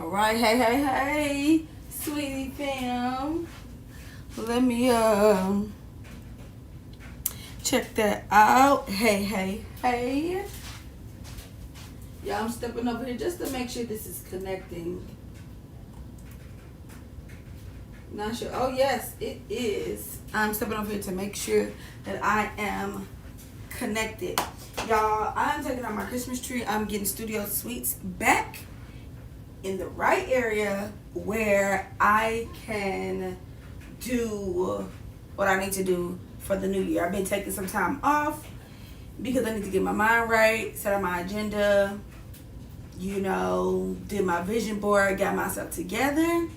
All right, hey, sweetie fam. Let me check that out. Hey. Yeah, I'm stepping over here just to make sure this is connecting. Not sure. Oh yes, it is. I'm stepping over here to make sure that I am connected. Y'all, I'm taking out my Christmas tree. I'm getting Studio Suites back in the right area where I can do what I need to do for the new year. I've been taking some time off because I need to get my mind right, set up my agenda, did my vision board, got myself together.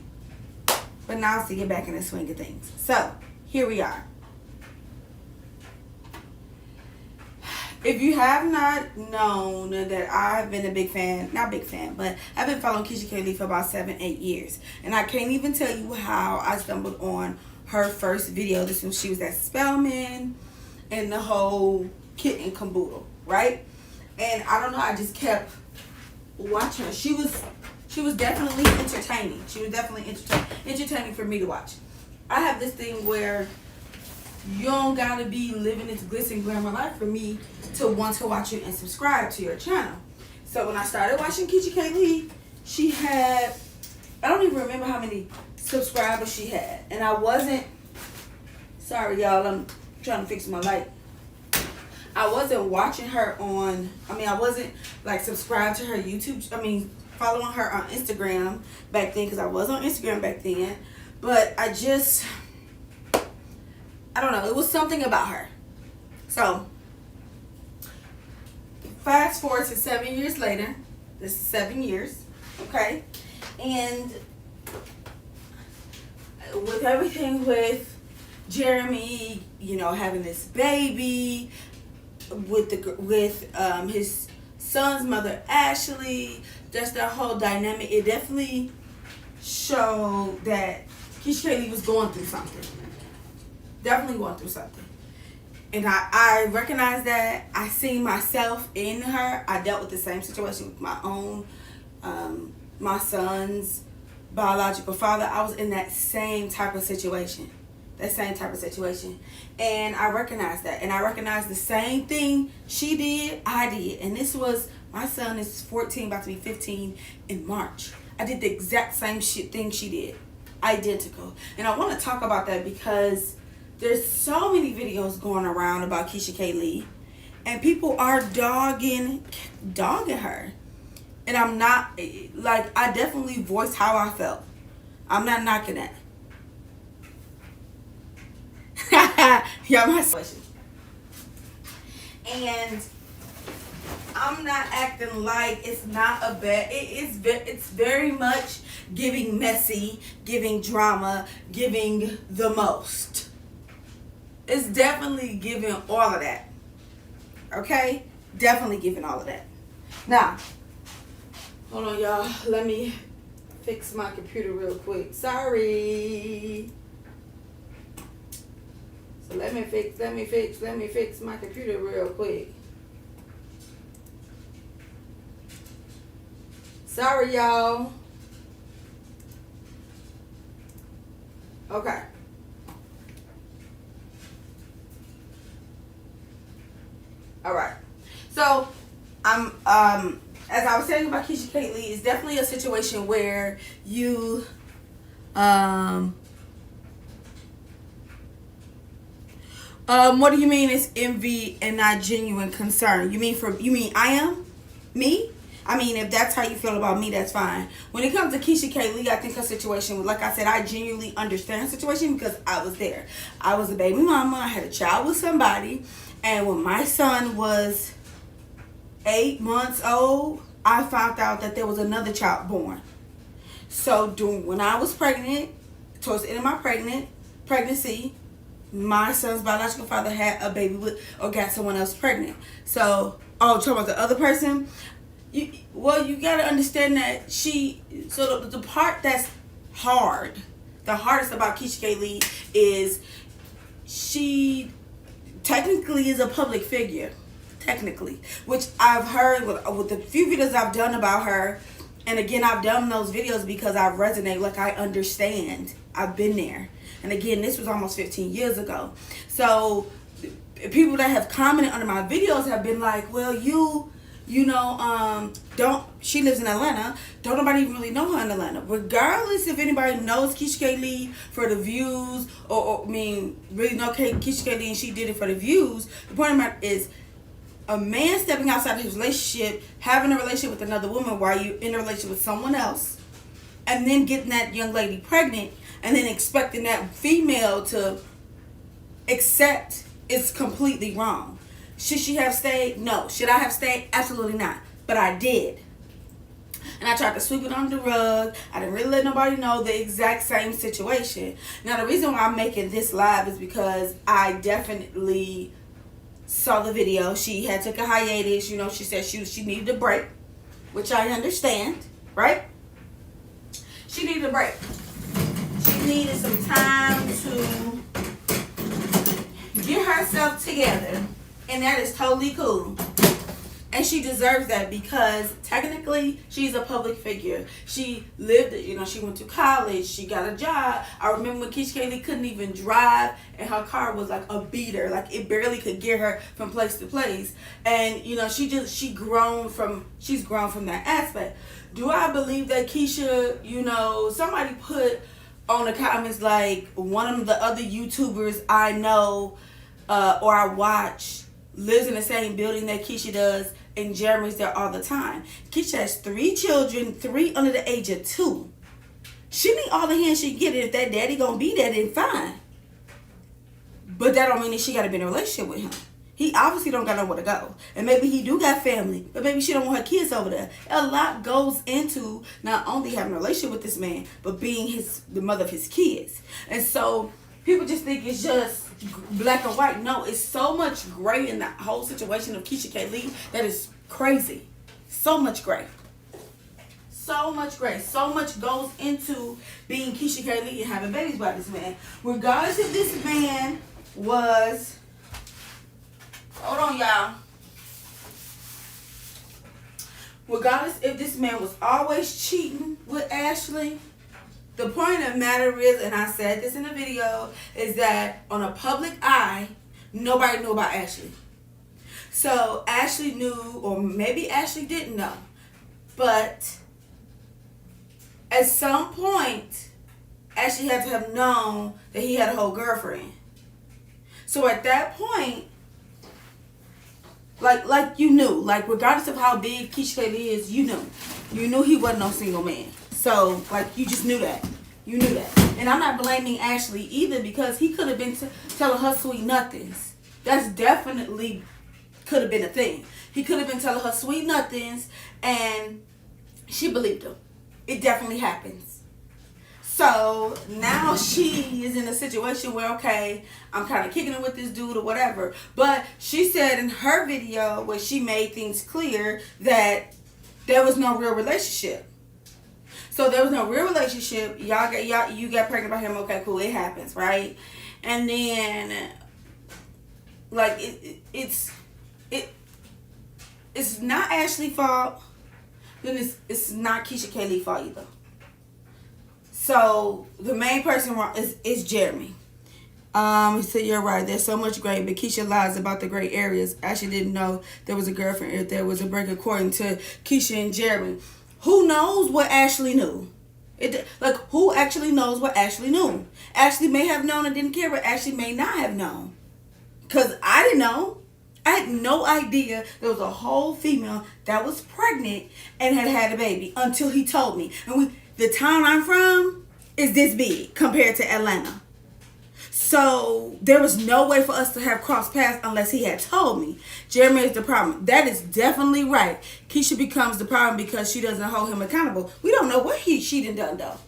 But now it's to get back in the swing of things. So, here we are. If you have not known that I've been a big fan, not big fan, but I've been following Keesha Kaylee for about 7-8 years. And I can't even tell you how I stumbled on her first video. This was, she was at Spelman and the whole kit and caboodle, right? And I don't know, I just kept watching her. She was definitely entertaining. She was definitely entertaining for me to watch. I have this thing where you don't gotta be living this glitz and glamour life for me to want to watch you and subscribe to your channel. So when I started watching Keesha Kaylee, she had, I don't even remember how many subscribers she had. And I wasn't, sorry y'all, I'm trying to fix my light. I wasn't watching her on, I wasn't like subscribed to her YouTube, following her on Instagram back then because I was on Instagram back then. But I don't know, it was something about her. So, fast forward to 7 years later. This is 7 years, okay? And with everything with Jeremy, having this baby, with his son's mother, Ashley, just that whole dynamic, it definitely showed that Keesha Kaylee was going through something. Definitely going through something. And I recognize that. I seen myself in her. I dealt with the same situation with my own, my son's biological father. I was in that same type of situation. And I recognized that. And I recognized the same thing she did, I did. And this was, my son is 14, about to be 15 in March. I did the exact same thing she did. Identical. And I want to talk about that because there's so many videos going around about Keesha Kaylee, and people are dogging her. And I'm not, I definitely voiced how I felt. I'm not knocking that. Yeah, my situation. And I'm not acting like it's not a bad, it's very much giving messy, giving drama, giving the most. It's definitely giving all of that. Okay? Definitely giving all of that. Now, hold on y'all. Let me fix my computer real quick. Sorry. So let me fix my computer real quick. Sorry y'all. Okay. All right. So, as I was saying about Keesha Kaylee, it's definitely a situation where you, what do you mean it's envy and not genuine concern? You mean I am? Me? If that's how you feel about me, that's fine. When it comes to Keesha Kaylee, I think her situation, like I said, I genuinely understand her situation because I was there. I was a baby mama. I had a child with somebody. And when my son was 8 months old, I found out that there was another child born. So when I was pregnant, towards the end of my pregnancy, my son's biological father had a baby with, or got someone else pregnant. So, talking about the other person, you got to understand that the part that's hard, the hardest about Keesha Kaylee is she technically is a public figure, which I've heard with the few videos I've done about her. And again, I've done those videos because I resonate, like I understand. I've been there. And again, this was almost 15 years ago. So people that have commented under my videos have been like, well, don't, she lives in Atlanta. Don't nobody even really know her in Atlanta. Regardless if anybody knows Keesha Kaylee for the views, or really know Keesha Kaylee and she did it for the views, the point of it is, a man stepping outside of his relationship, having a relationship with another woman while you're in a relationship with someone else, and then getting that young lady pregnant, and then expecting that female to accept, is completely wrong. Should she have stayed? No. Should I have stayed? Absolutely not. But I did. And I tried to sweep it under the rug. I didn't really let nobody know the exact same situation. Now, the reason why I'm making this live is because I definitely saw the video. She had took a hiatus. She said she needed a break, which I understand, right? She needed a break. She needed some time to get herself together, and that is totally cool. And she deserves that because technically she's a public figure. She lived, she went to college, she got a job. I remember when Keesha Kaylee couldn't even drive and her car was like a beater. Like it barely could get her from place to place. And she's grown from that aspect. Do I believe that Keesha, somebody put on the comments like one of the other YouTubers I know or I watch lives in the same building that Keesha does, and Jeremy's there all the time. Keesha has 3 children, 3 under the age of 2. She need all the hands she can get. If that daddy gonna be there, then fine. But that don't mean that she gotta be in a relationship with him. He obviously don't got nowhere to go. And maybe he do got family, but maybe she don't want her kids over there. A lot goes into not only having a relationship with this man, but being the mother of his kids. And so people just think it's just black and white. No, it's so much gray in the whole situation of Keesha Kaylee that is crazy. So much gray. So much gray. So much goes into being Keesha Kaylee and having babies by this man. Regardless if this man was... Hold on, y'all. Regardless if this man was always cheating with Ashley, the point of the matter is, and I said this in the video, is that on a public eye, nobody knew about Ashley. So Ashley knew, or maybe Ashley didn't know. But at some point, Ashley had to have known that he had a whole girlfriend. So at that point, like you knew, like regardless of how big Keesha Kaylee is, you knew he wasn't no single man. So like you just knew that, and I'm not blaming Ashley either because he could have been telling her sweet nothings. That's definitely could have been a thing. He could have been telling her sweet nothings, and she believed him. It definitely happens. So now she is in a situation where, okay, I'm kind of kicking it with this dude or whatever. But she said in her video where she made things clear that there was no real relationship. So there was no real relationship. You got pregnant by him. Okay, cool. It happens, right? And then, like, it's not Ashley's fault. Then it's not Keesha Kaylee's fault either. So the main person is Jeremy. He said, you're right. There's so much gray, but Keesha lies about the gray areas. Ashley didn't know there was a girlfriend if there was a break, according to Keesha and Jeremy. Who knows what Ashley knew? Who actually knows what Ashley knew? Ashley may have known and didn't care, but Ashley may not have known. Because I didn't know. I had no idea there was a whole female that was pregnant and had a baby until he told me. And the town I'm from is this big compared to Atlanta. So there was no way for us to have crossed paths unless he had told me. Jeremy is the problem. That is definitely right. Keesha becomes the problem because she doesn't hold him accountable. We don't know what she done though.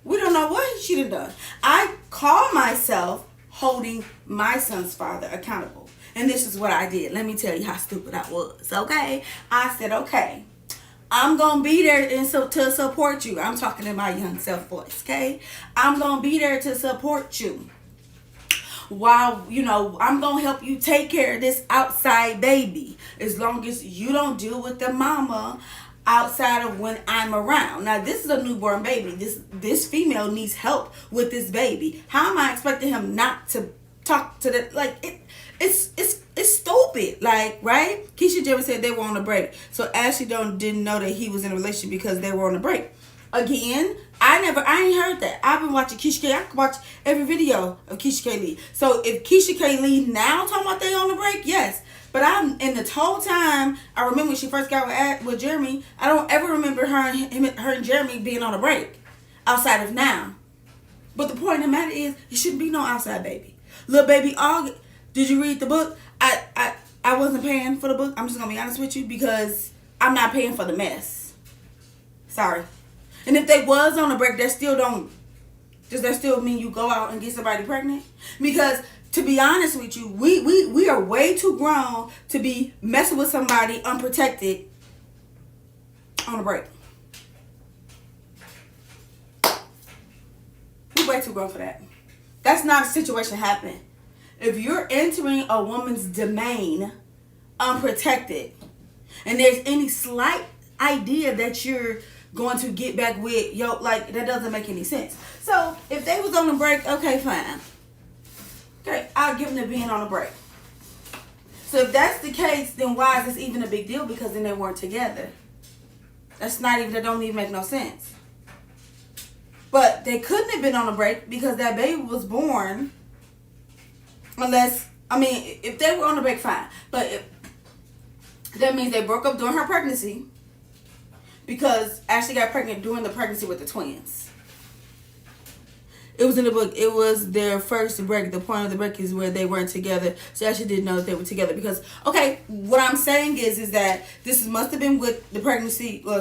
We don't know what she done. I call myself holding my son's father accountable. And this is what I did. Let me tell you how stupid I was, okay? I said, okay, I'm going to be there to support you. I'm talking in my young self voice, okay? I'm going to be there to support you. While, I'm going to help you take care of this outside baby. As long as you don't deal with the mama, outside of when I'm around. Now, this is a newborn baby. This female needs help with this baby. How am I expecting him not to talk to the, like, it's stupid, like, right? Keesha Jeremy said they were on a break, so Ashley didn't know that he was in a relationship because they were on a break. Again, I ain't heard that. I've been watching Keesha K. I can watch every video of Keesha Kaylee. So if Keesha Kaylee now talking about they on a break, yes. But I'm in the whole time, I remember when she first got with Jeremy, I don't ever remember her and Jeremy being on a break outside of now. But the point of the matter is, it shouldn't be no outside baby. Little baby August, did you read the book? I wasn't paying for the book. I'm just gonna be honest with you, because I'm not paying for the mess. Sorry. And if they was on a break, that still mean you go out and get somebody pregnant? Because to be honest with you, we are way too grown to be messing with somebody unprotected on a break. We're way too grown for that. That's not a situation happening. If you're entering a woman's domain unprotected, and there's any slight idea that you're going to get back with, like, that doesn't make any sense. So if they was on a break, okay, fine. Okay, I'll give them the being on a break. So if that's the case, then why is this even a big deal? Because then they weren't together. That don't even make no sense. But they couldn't have been on a break because that baby was born. If they were on a break, fine. But that means they broke up during her pregnancy, because Ashley got pregnant during the pregnancy with the twins. It was in the book. It was their first break. The point of the break is where they weren't together. So Ashley didn't know that they were together. Because, okay, what I'm saying is that this must have been with the pregnancy. Well,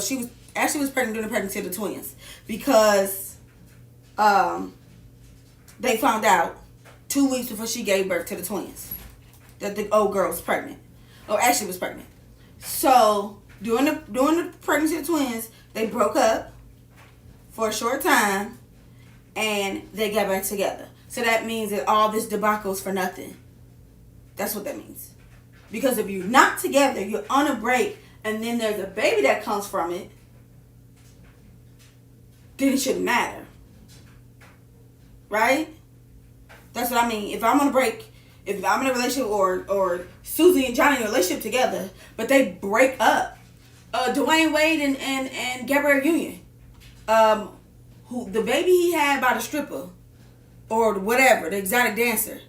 Ashley was pregnant during the pregnancy of the twins, because they found out 2 weeks before she gave birth to the twins that the old girl was pregnant. Or Ashley was pregnant. So during the pregnancy of the twins, they broke up for a short time, and they got back together. So that means that all this debacle is for nothing. That's what that means. Because if you're not together, you're on a break, and then there's a baby that comes from it, then it shouldn't matter. Right? That's what I mean. If I'm on a break, if I'm in a relationship, or Susie and Johnny in a relationship together, but they break up, Dwayne Wade and Gabrielle Union, who the baby he had by the stripper or whatever, the exotic dancer,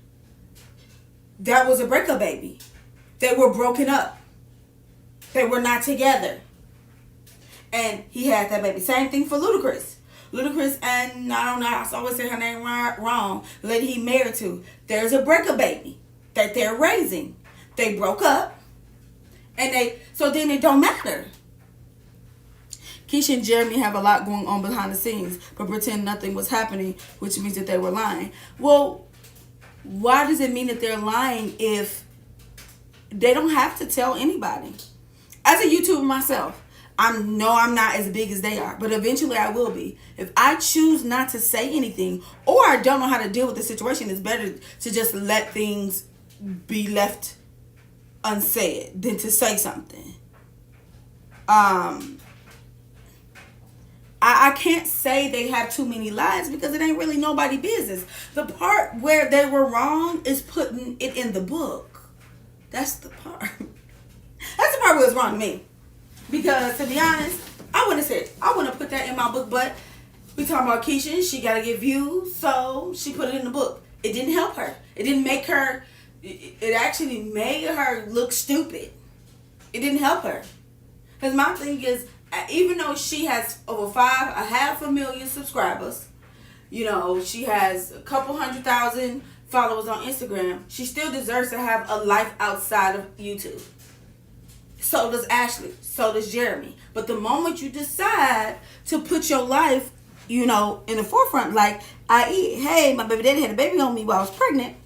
that was a breakup baby. They were broken up. They were not together. And he had that baby. Same thing for Ludacris. Ludacris and, I don't know, I always say her name wrong, the lady he married to. There's a breakup baby that they're raising. They broke up, and so then it don't matter. Keesha and Jeremy have a lot going on behind the scenes, but pretend nothing was happening, which means that they were lying. Well, why does it mean that they're lying if they don't have to tell anybody? As a YouTuber myself, I'm not as big as they are, but eventually I will be. If I choose not to say anything, or I don't know how to deal with the situation, it's better to just let things be left unsaid than to say something. I can't say they have too many lies, because it ain't really nobody's business. The part where they were wrong is putting it in the book. That's the part. That's the part where it's wrong to me. Because, to be honest, I wouldn't put that in my book, but we talking about Keesha, she got to get views, so she put it in the book. It didn't help her. It didn't make her, it actually made her look stupid. It didn't help her. Because my thing is, even though she has over 500,000 subscribers, she has a couple 100,000 followers on Instagram, she still deserves to have a life outside of YouTube. So does Ashley. So does Jeremy. But the moment you decide to put your life, in the forefront, like, i.e., hey, my baby daddy had a baby on me while I was pregnant,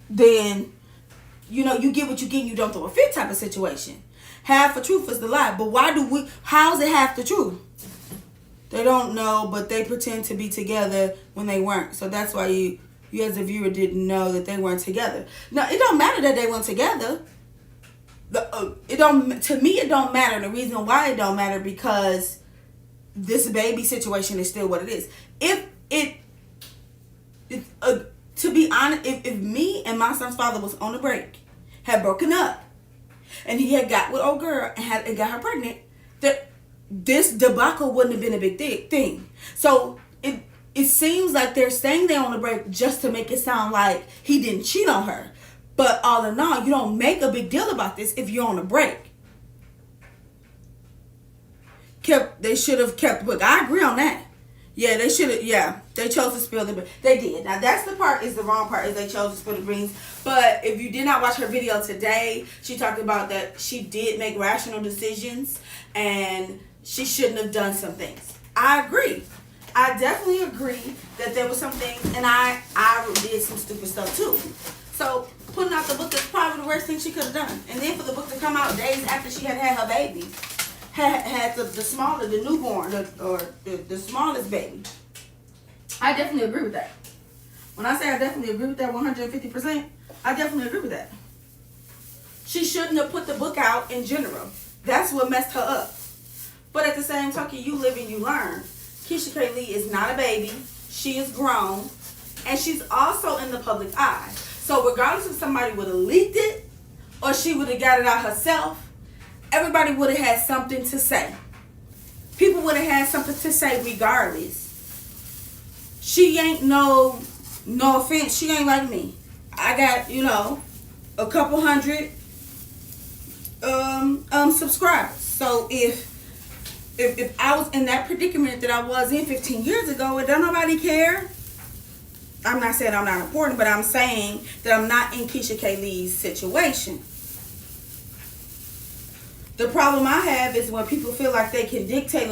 then, you get what you get and you don't throw a fit type of situation. Half the truth is the lie. But how's it half the truth? They don't know, but they pretend to be together when they weren't. So that's why you as a viewer didn't know that they weren't together. Now, it don't matter that they weren't together. It it don't, to me it don't matter. The reason why it don't matter, because this baby situation is still what it is. To be honest, if me and my son's father was on a break, had broken up, and he had got with old girl and got her pregnant, that this debacle wouldn't have been a big thing. So it seems like they're saying they're on a break just to make it sound like he didn't cheat on her. But all in all, you don't make a big deal about this if you're on a break. They should have kept the book. I agree on that. Yeah, they should have. Yeah, they chose to spill the beans. They did. Now that's the part, is the wrong part, is they chose to spill the beans. But if you did not watch her video today, she talked about that she did make rational decisions and she shouldn't have done some things. I agree. I definitely agree that there was some things, and I did some stupid stuff too. So putting out the book is probably the worst thing she could have done. And then for the book to come out days after she had her baby, had the smaller, the newborn, or the smallest baby. I definitely agree with that. When I say I definitely agree with that 150%, I definitely agree with that. She shouldn't have put the book out in general. That's what messed her up. But at the same token, you live and you learn. Keesha Kaylee is not a baby. She is grown. And she's also in the public eye. So regardless if somebody would have leaked it or she would have got it out herself, everybody would have had something to say. People would have had something to say regardless. She ain't no offense, she ain't like me. I got, a couple hundred subscribers. So if I was in that predicament that I was in 15 years ago, and don't nobody care. I'm not saying I'm not important, but I'm saying that I'm not in Keesha Kaylee's situation. The problem I have is when people feel like they can dictate,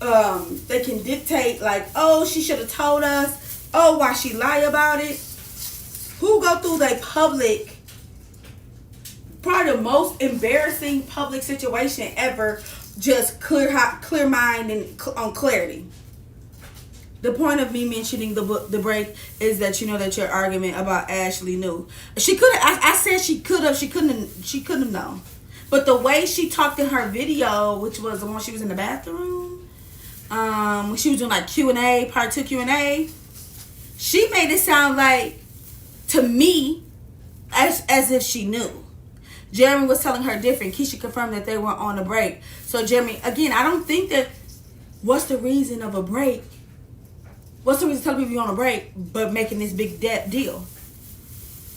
oh, she should have told us. Oh, why she lie about it? Who go through the public, probably the most embarrassing public situation ever, just clear mind and on clarity. The point of me mentioning the break is that you know that your argument about Ashley knew. She could have. I said she could have. She couldn't have known. But the way she talked in her video, which was the one she was in the bathroom, when she was doing like Q&A, part 2 Q&A, she made it sound like, to me, as if she knew. Jeremy was telling her different. Keesha confirmed that they were on a break. So Jeremy, again, I don't think that, what's the reason of a break? What's the reason telling people you're on a break, but making this big deal?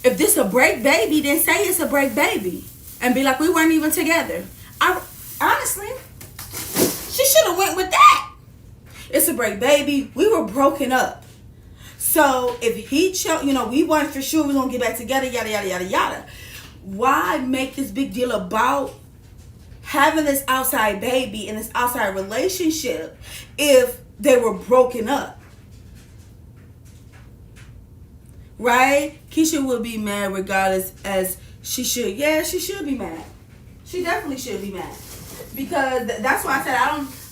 If this a break baby, then say it's a break baby. And be like, we weren't even together. Honestly, she should have went with that. It's a break baby. We were broken up. So if he chose, we weren't for sure we were going to get back together, yada, yada, yada, yada. Why make this big deal about having this outside baby and this outside relationship if they were broken up? Right? Keesha would be mad regardless, as she should. Yeah, she should be mad. She definitely should be mad. Because that's why I said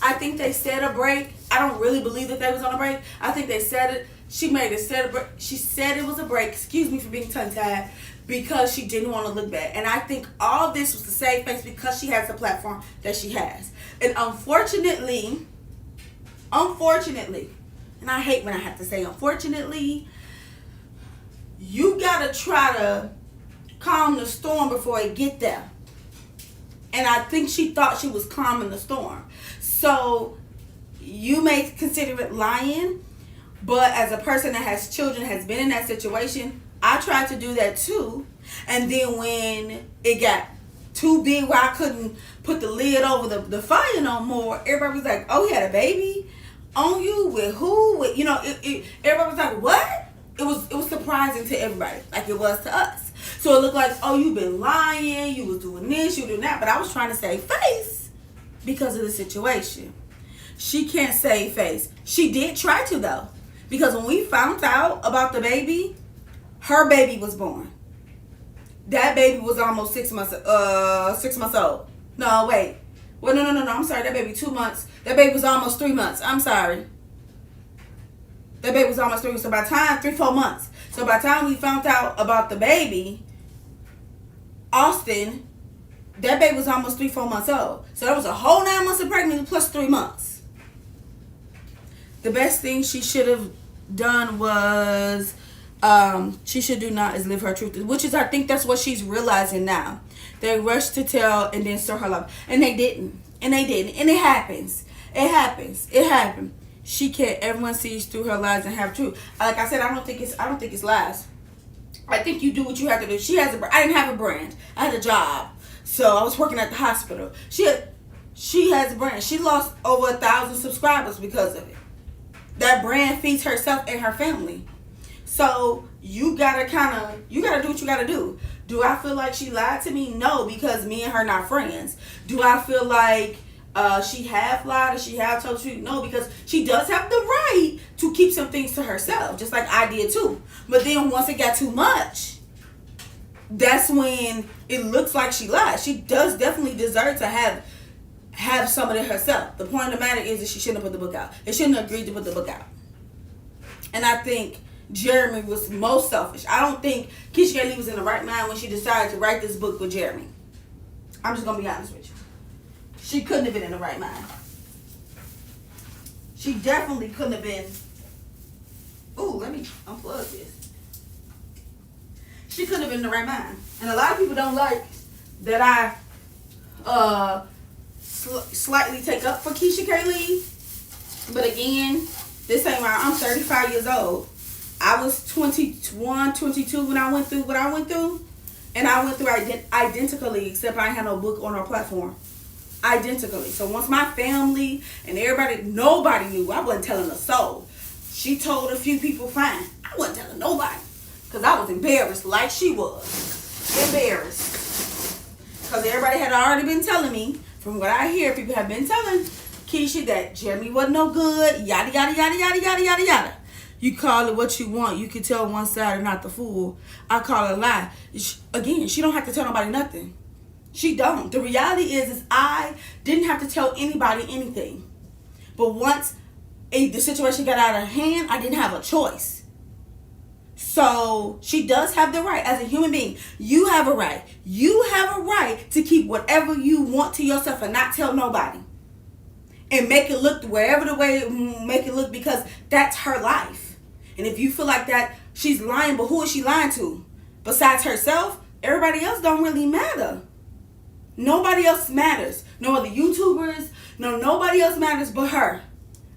I think they said a break. I don't really believe that they was on a break. I think they said it. She said it was a break. Excuse me for being tongue-tied. Because she didn't want to look bad. And I think all this was to save face because she has the platform that she has. And unfortunately, and I hate when I have to say unfortunately, you gotta try to calm the storm before it get there. And I think she thought she was calming the storm. So you may consider it lying, but as a person that has children, has been in that situation, I tried to do that too. And then when it got too big where I couldn't put the lid over the fire no more, everybody was like, oh, he had a baby on you? With who? With, everybody was like, what? It was surprising to everybody, like it was to us. So it looked like, oh, you've been lying, you was doing this, you doing that. But I was trying to save face because of the situation. She can't save face. She did try to, though. Because when we found out about the baby, her baby was born. That baby was almost 6 months old. No, wait. Well, no. I'm sorry. That baby 2 months. That baby was almost 3 months. I'm sorry. That baby was almost 3 months. So by the time, 3-4 months. So by the time we found out about the baby, Austin that baby was almost 3-4 months old. So that was a whole 9 months of pregnancy plus 3 months. The best thing she should have done was she should do not is live her truth, which is, I think that's what she's realizing now. They rushed to tell and then stir her love, and they didn't, and it happens. It happened. She can't. Everyone sees through her lies and have truth. Like I said, I don't think it's lies. I think you do what you have to do. I didn't have a brand. I had a job, so I was working at the hospital. She has a brand. She lost over 1,000 subscribers because of it. That brand feeds herself and her family. So you gotta do what you gotta do. Do I feel like she lied to me? No, because me and her not friends. Do I feel like she have lied or she have told the truth? No, because she does have the right to keep some things to herself, just like I did too. But then once it got too much, that's when it looks like she lied. She does definitely deserve to have some of it herself. The point of the matter is that she shouldn't have put the book out. They shouldn't have agreed to put the book out. And I think Jeremy was most selfish. I don't think Keesha Kaylee was in the right mind when she decided to write this book with Jeremy. I'm just going to be honest with you. She couldn't have been in the right mind. She definitely couldn't have been. Ooh, let me unplug this. She couldn't have been in the right mind. And a lot of people don't like that I slightly take up for Keesha Kaylee. But again, this ain't right. I'm 35 years old. I was 21, 22 when I went through what I went through. And I went through identically, except I ain't had no book on her platform. Identically. So once my family and everybody, nobody knew. I wasn't telling a soul. She told a few people, fine. I wasn't telling nobody. Because I was embarrassed like she was. Embarrassed. Because everybody had already been telling me, from what I hear, people have been telling Keesha that Jeremy wasn't no good, yada, yada, yada, yada, yada, yada, yada. You call it what you want. You can tell one side and not the full. I call it a lie. Again, she don't have to tell nobody nothing. She don't. The reality is I didn't have to tell anybody anything. But once the situation got out of hand, I didn't have a choice. So she does have the right as a human being. You have a right. You have a right to keep whatever you want to yourself and not tell nobody. And make it look wherever the way make it look, because that's her life. And if you feel like that she's lying, but who is she lying to? Besides herself, everybody else don't really matter. Nobody else matters. No other YouTubers. Nobody else matters but her.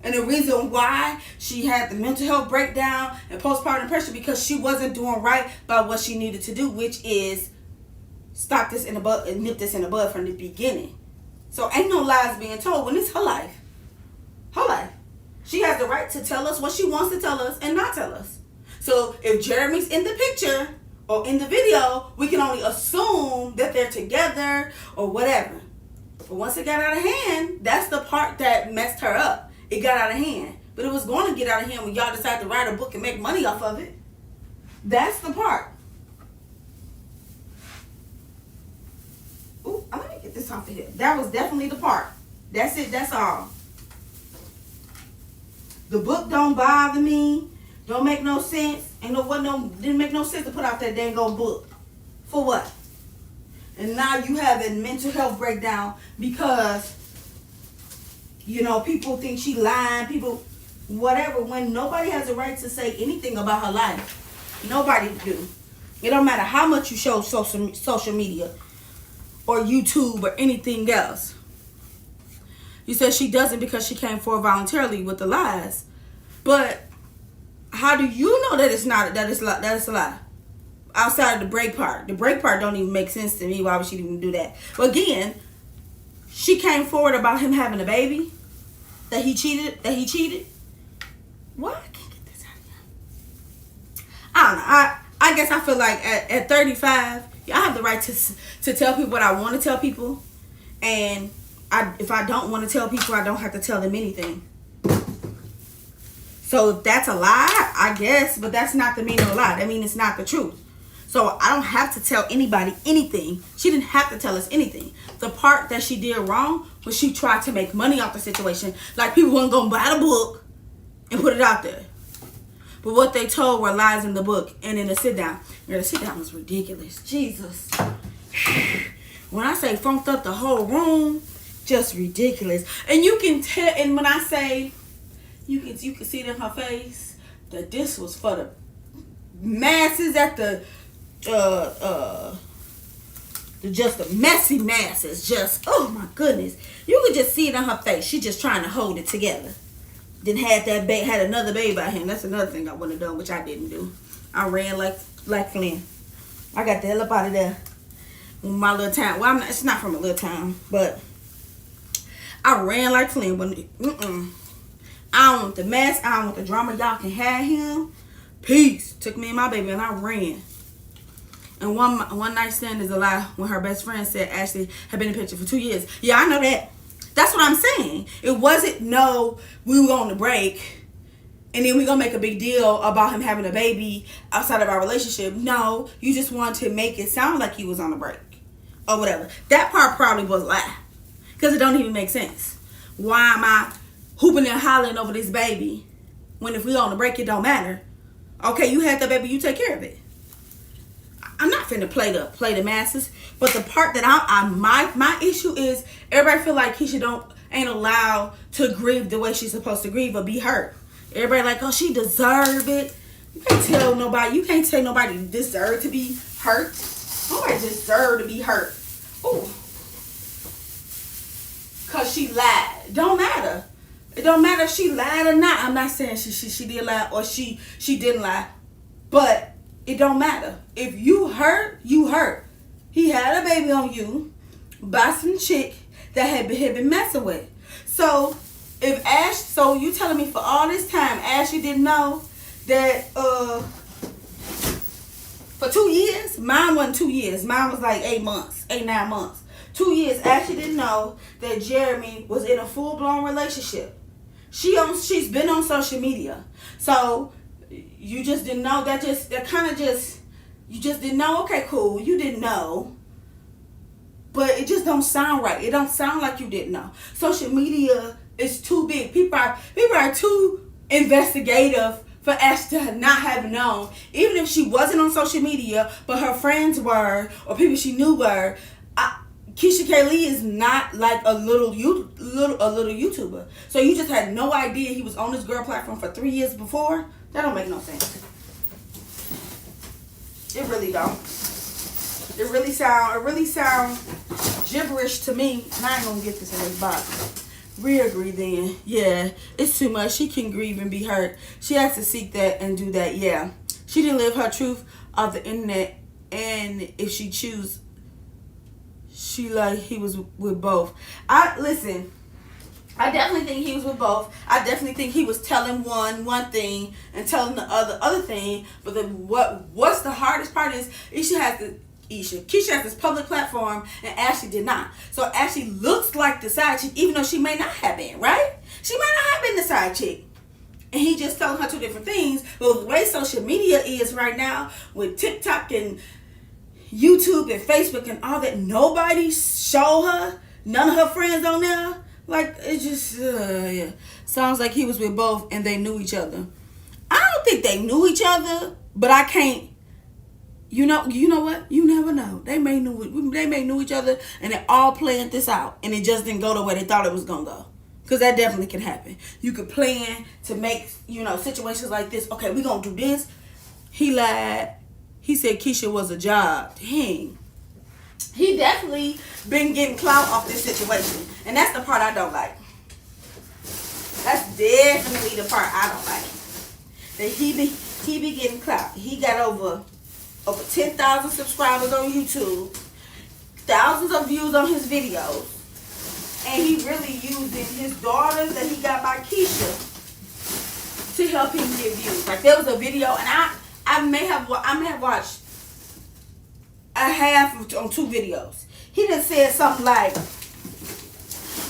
And the reason why she had the mental health breakdown and postpartum depression, because she wasn't doing right by what she needed to do, which is stop this in the bud and nip this in the bud from the beginning. So ain't no lies being told when it's her life. Her life. She has the right to tell us what she wants to tell us and not tell us. So if Jeremy's in the picture or in the video, we can only assume that they're together or whatever. But once it got out of hand, that's the part that messed her up. It got out of hand. But it was going to get out of hand when y'all decided to write a book and make money off of it. That's the part. Ooh, let me get this off of here. That was definitely the part. That's it. That's all. The book don't bother me. Don't make no sense. Didn't make no sense to put out that dang old book. For what? And now you have a mental health breakdown because, people think she lying. People, whatever. When nobody has a right to say anything about her life. Nobody do. It don't matter how much you show social media or YouTube or anything else. You said she doesn't because she came forward voluntarily with the lies. But how do you know that it's a lie? Outside of the break part. The break part don't even make sense to me. Why would she even do that? But again, she came forward about him having a baby. That he cheated. Why I can't get this out of here? I don't know. I guess I feel like at 35, I have the right to tell people what I want to tell people. And if I don't want to tell people, I don't have to tell them anything. So if that's a lie, I guess, but that's not the meaning of a lie. That means it's not the truth. So I don't have to tell anybody anything. She didn't have to tell us anything. The part that she did wrong was she tried to make money off the situation. Like people weren't going to buy the book and put it out there. But what they told were lies in the book and in the sit down. The sit down was ridiculous. Jesus. When I say funked up the whole room, just ridiculous. And you can tell, and when I say, you can see it in her face that this was for the masses at just the messy masses. Just, oh my goodness, you could just see it on her face. She just trying to hold it together. Then had another baby by him. That's another thing I wouldn't have done, which I didn't do. I ran like Flynn. I got the hell up out of there. My little town. Well, it's not from a little town, but I ran like Flynn. But I don't want the mess. I don't want the drama. Y'all can have him. Peace. Took me and my baby, and I ran. And one night stand is a lie. When her best friend said Ashley had been in the picture for 2 years. Yeah, I know that. That's what I'm saying. It wasn't we were on the break and then we're going to make a big deal about him having a baby outside of our relationship. No, you just wanted to make it sound like he was on a break or whatever. That part probably was a lie because it don't even make sense. Why am I hooping and hollering over this baby when if we on the break it don't matter? Okay, you had that baby, you take care of it. I'm not finna play the masses, but the part that my issue is everybody feel like Keesha ain't allowed to grieve the way she's supposed to grieve or be hurt. Everybody like, oh, she deserve it. You can't tell nobody deserve to be hurt. Nobody deserve to be hurt. Ooh, cause she lied. Don't matter. It don't matter if she lied or not. I'm not saying she did lie or she didn't lie, but it don't matter. If you hurt, you hurt. He had a baby on you by some chick that had been messing with. So so you telling me for all this time Ashley didn't know that for 2 years? Mine wasn't 2 years. Mine was like 9 months. 2 years. Ashley didn't know that Jeremy was in a full-blown relationship. She's been on social media. So you just didn't know. You just didn't know. Okay, cool. You didn't know. But it just don't sound right. It don't sound like you didn't know. Social media is too big. People are too investigative for Ash to not have known. Even if she wasn't on social media, but her friends were, or people she knew were. Keesha Kaylee is not like a little YouTuber. So you just had no idea he was on this girl platform for 3 years before? That don't make no sense. It really don't. It really sound gibberish to me. And I ain't gonna get this in this box. Re-agree then. Yeah, it's too much. She can grieve and be hurt. She has to seek that and do that. Yeah. She didn't live her truth of the internet. And if she choose, he was with both. I definitely think he was with both. I definitely think he was telling one thing and telling the other thing. But what's the hardest part is Keesha has this public platform and Ashley did not. So Ashley looks like the side chick, even though she may not have been, right? She may not have been the side chick. And he just telling her two different things. But the way social media is right now with TikTok and YouTube and Facebook and all that, nobody show her, none of her friends on there. Like, it just, yeah. Sounds like he was with both and they knew each other. I don't think they knew each other, but I can't, you know what? You never know. They may knew each other and they all planned this out and it just didn't go the way they thought it was going to go. Because that definitely can happen. You could plan to make, situations like this. Okay, we're going to do this. He lied. He said Keesha was a job. Dang. He definitely been getting clout off this situation. And that's the part I don't like. That's definitely the part I don't like. That he be getting clout. He got over 10,000 subscribers on YouTube. Thousands of views on his videos. And he really using his daughters that he got by Keesha to help him get views. Like there was a video and I may have watched a half on 2 videos. He just said something like,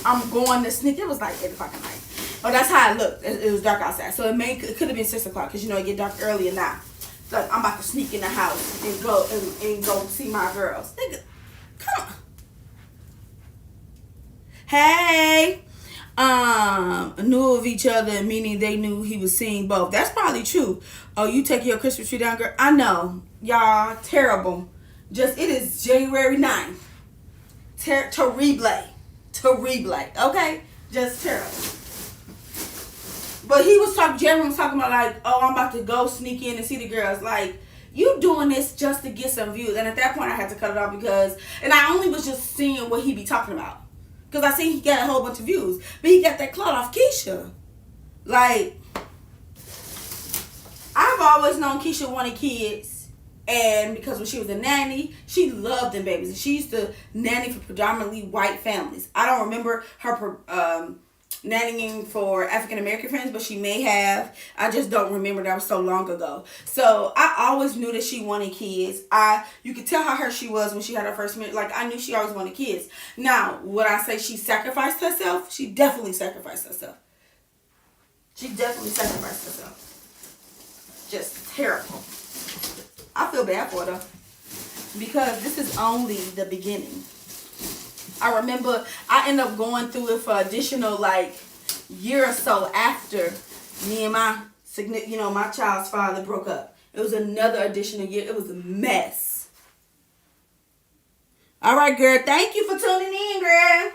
I'm going to sneak. It was like 8 o'clock at night. Oh, that's how it looked. It was dark outside. So it could have been 6 o'clock because it get dark earlier now. So like, I'm about to sneak in the house and go see my girls. Nigga, come on. Hey. Knew of each other, meaning they knew he was seeing both. That's probably true. Oh, you take your Christmas tree down, girl? I know. Y'all, terrible. It is January 9th. terrible. Okay? Just terrible. But Jeremy was talking about like, oh, I'm about to go sneak in and see the girls. Like, you doing this just to get some views. And at that point I had to cut it off and I only was just seeing what he be talking about. Because I seen he got a whole bunch of views. But he got that clout off Keesha. Like, I've always known Keesha wanted kids. And because when she was a nanny, she loved them babies. And she used to nanny for predominantly white families. I don't remember her nannying for African American friends, but she may have. I just don't remember. That was so long ago. So I always knew that she wanted kids. You could tell how hurt she was when she had her first minute. Like, I knew she always wanted kids. Now, would I say she sacrificed herself? She definitely sacrificed herself. Just terrible. I feel bad for her because this is only the beginning. I remember I ended up going through it for additional like year or so after me and my child's father broke up. It was another additional year. It was a mess. All right, girl. Thank you for tuning in, girl.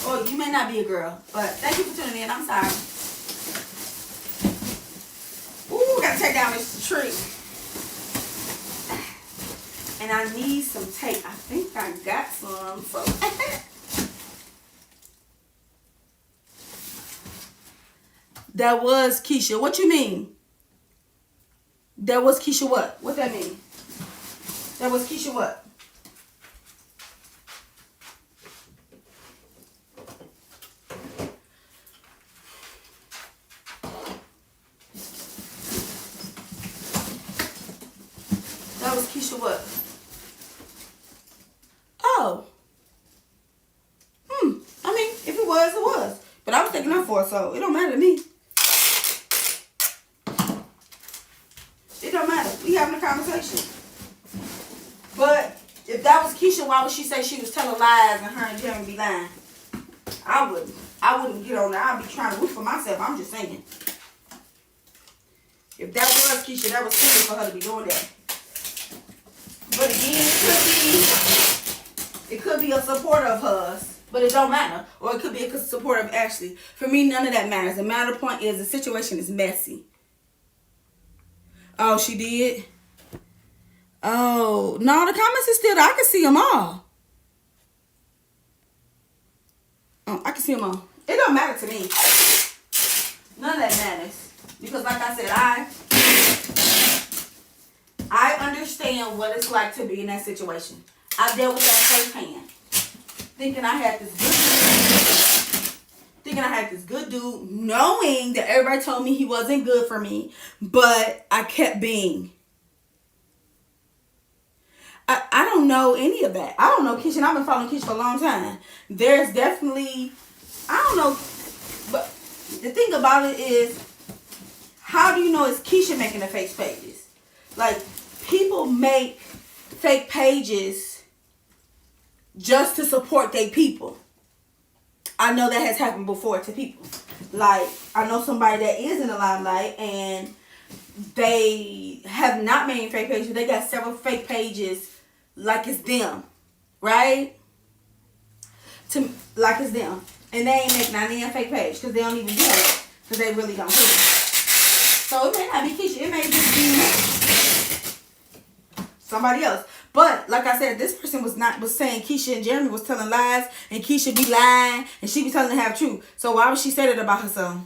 Oh, you may not be a girl, but thank you for tuning in. I'm sorry. Ooh, gotta take down this tree. And I need some tape. I think I got some. So that was Keesha. What you mean? That was Keesha what? What that mean? That was Keesha what? That was Keesha what? Oh. I mean, if it was, it was. But I was taking her for it, so it don't matter to me. It don't matter. We having a conversation. But if that was Keesha, why would she say she was telling lies and her and Jeremy be lying? I wouldn't get on there. I'd be trying to root for myself. I'm just saying. If that was Keesha, that was silly for her to be doing that. But again, it could be a supporter of hers, but it don't matter. Or it could be a supporter of Ashley. For me, none of that matters. The matter point is the situation is messy. Oh, she did? Oh, no, the comments are still there. I can see them all. Oh, I can see them all. It don't matter to me. None of that matters. Because like I said, I understand what it's like to be in that situation. I dealt with that firsthand. Thinking I had this good dude, knowing that everybody told me he wasn't good for me, but I kept being. I don't know any of that. I don't know Keesha, and I've been following Keesha for a long time. There's definitely, I don't know, but the thing about it is, how do you know it's Keesha making the fake pages? Like, people make fake pages just to support their people. I know that has happened before to people. Like, I know somebody that is in the limelight and they have not made fake pages, but they got several fake pages like it's them, right? Like it's them. And they ain't make not even a fake page because they don't even do it because they really don't do it. So it may not be Keesha. It may just be somebody else. But like I said, this person was saying Keesha and Jeremy was telling lies and Keesha be lying and she be telling the half truth. So why would she say that about herself?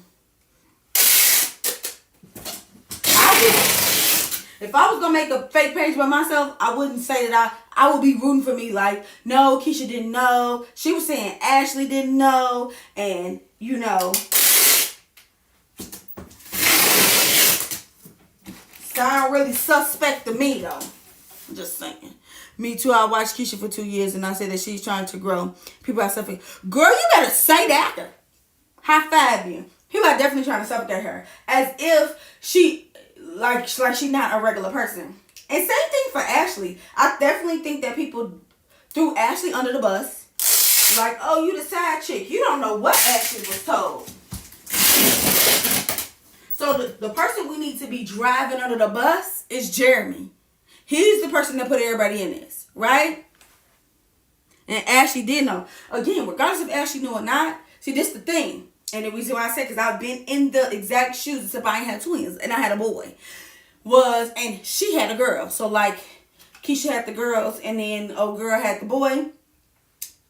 I wouldn't. If I was gonna make a fake page by myself, I wouldn't say that I would be rooting for me like, no, Keesha didn't know. She was saying Ashley didn't know, and you know. Sound really suspect to me though. I'm just saying. Me too, I watched Keesha for 2 years and I said that she's trying to grow. People are suffocating. Girl, you better say that. High five you. People are definitely trying to suffocate her. As if she like she's not a regular person. And same thing for Ashley. I definitely think that people threw Ashley under the bus. Like, oh, you the side chick. You don't know what Ashley was told. So the person we need to be driving under the bus is Jeremy. He's the person that put everybody in this, right? And Ashley did know. Again, regardless if Ashley knew or not, see, this the thing. And the reason why I said, because I've been in the exact shoes, except I ain't had twins, and I had a boy. And she had a girl. So, like, Keesha had the girls, and then old girl had the boy.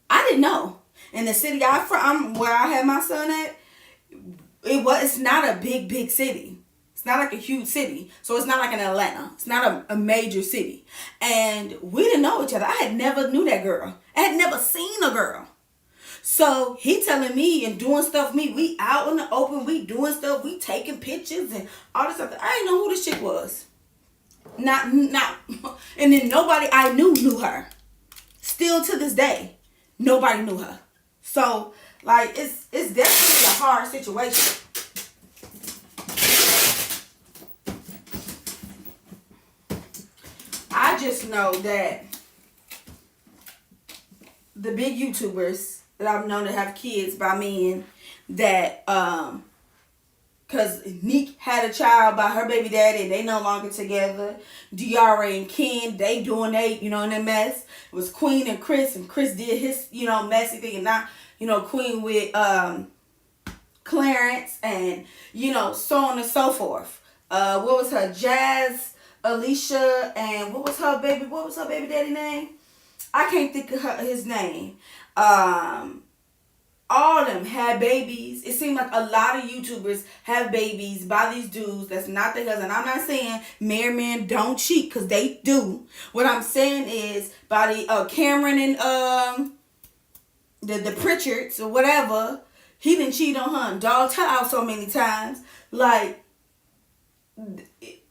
I didn't know. In the city where I had my son at, it's not a big city. It's not like a huge city. So it's not like in Atlanta. It's not a major city. And we didn't know each other. I had never knew that girl. I had never seen a girl. So he telling me and doing stuff with me. We out in the open. We doing stuff. We taking pictures and all this stuff. I didn't know who this chick was. Not. And then nobody I knew her. Still to this day, nobody knew her. So, like, it's definitely a hard situation. I just know that the big YouTubers that I've known to have kids by men that, because Neek had a child by her baby daddy and they no longer together. Diara and Ken, they doing in their mess. It was Queen and Chris did his, messy thing, and not, Queen with Clarence and, so on and so forth. What was her? Jazz, Alicia, and what was her baby daddy name? I can't think of his name. All of them had babies. It seemed like a lot of YouTubers have babies by these dudes that's not their husband. I'm not saying married men don't cheat, because they do. What I'm saying is by the Cameron and the Pritchards or whatever, he didn't cheat on her and dogged her out so many times. Like,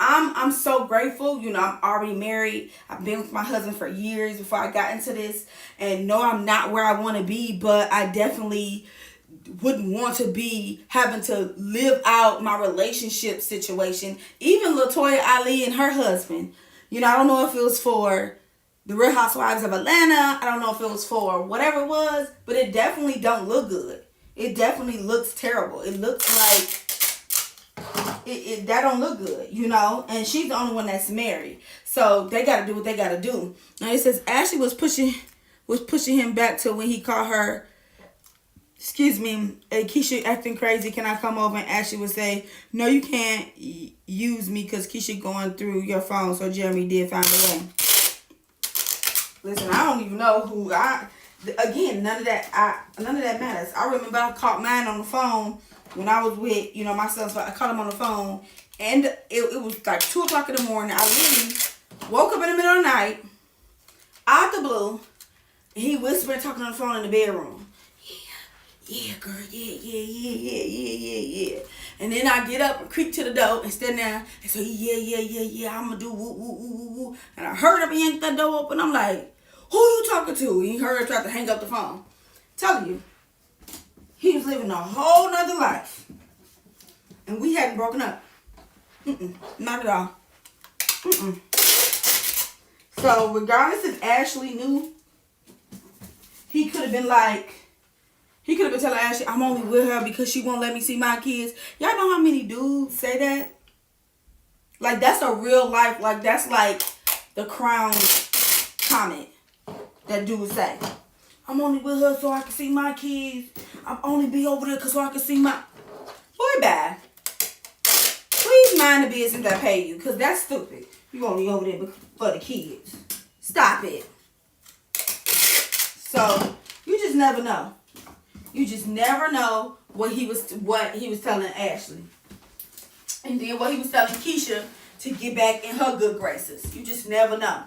I'm so grateful. I'm already married. I've been with my husband for years before I got into this. And no, I'm not where I want to be, but I definitely wouldn't want to be having to live out my relationship situation. Even LaToya Ali and her husband. I don't know if it was for the Real Housewives of Atlanta. I don't know if it was for whatever it was, but it definitely don't look good. It definitely looks terrible. It looks like that don't look good, and she's the only one that's married, so they got to do what they got to do. Now it says Ashley was pushing him back to when he called her, excuse me, hey, Keesha acting crazy, can I come over? And Ashley would say, no, you can't use me because Keesha going through your phone. So Jeremy did find a way. Listen, I don't even know who again, none of that matters. I remember I caught mine on the phone when I was with, my son. So I caught him on the phone, and it was like 2 o'clock in the morning. I literally woke up in the middle of the night, out the blue, and he whispered, talking on the phone in the bedroom. Yeah, girl, yeah. And then I get up and creep to the door and stand there and say, yeah, I'm gonna do woo, woo, woo, woo. And I heard him yank that door open. I'm like, who you talking to? And he heard her try to hang up the phone. Telling you, he was living a whole nother life. And we hadn't broken up. Not at all. So regardless if Ashley knew, he could have been telling Ashley, I'm only with her because she won't let me see my kids. Y'all know how many dudes say that? Like, that's a real life, like, that's like the Crown comment that dudes say. I'm only with her so I can see my kids. I'm only be over there so I can see my... Boy, bye. Please mind the business that pay you, because that's stupid. You only over there for the kids. Stop it. So, you just never know. You just never know what he was telling Ashley. And then what he was telling Keesha to get back in her good graces. You just never know.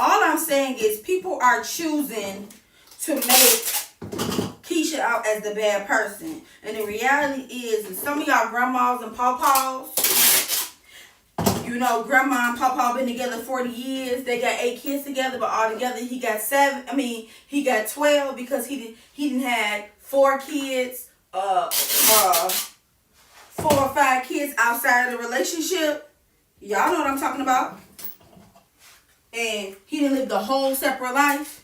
All I'm saying is people are choosing to make Keesha out as the bad person. And the reality is some of y'all grandmas and pawpaws, grandma and pawpaw been together 40 years. They got 8 kids together, but all together he got 12 because he didn't had 4 kids, 4 or 5 kids outside of the relationship. Y'all know what I'm talking about. And he didn't live the whole separate life.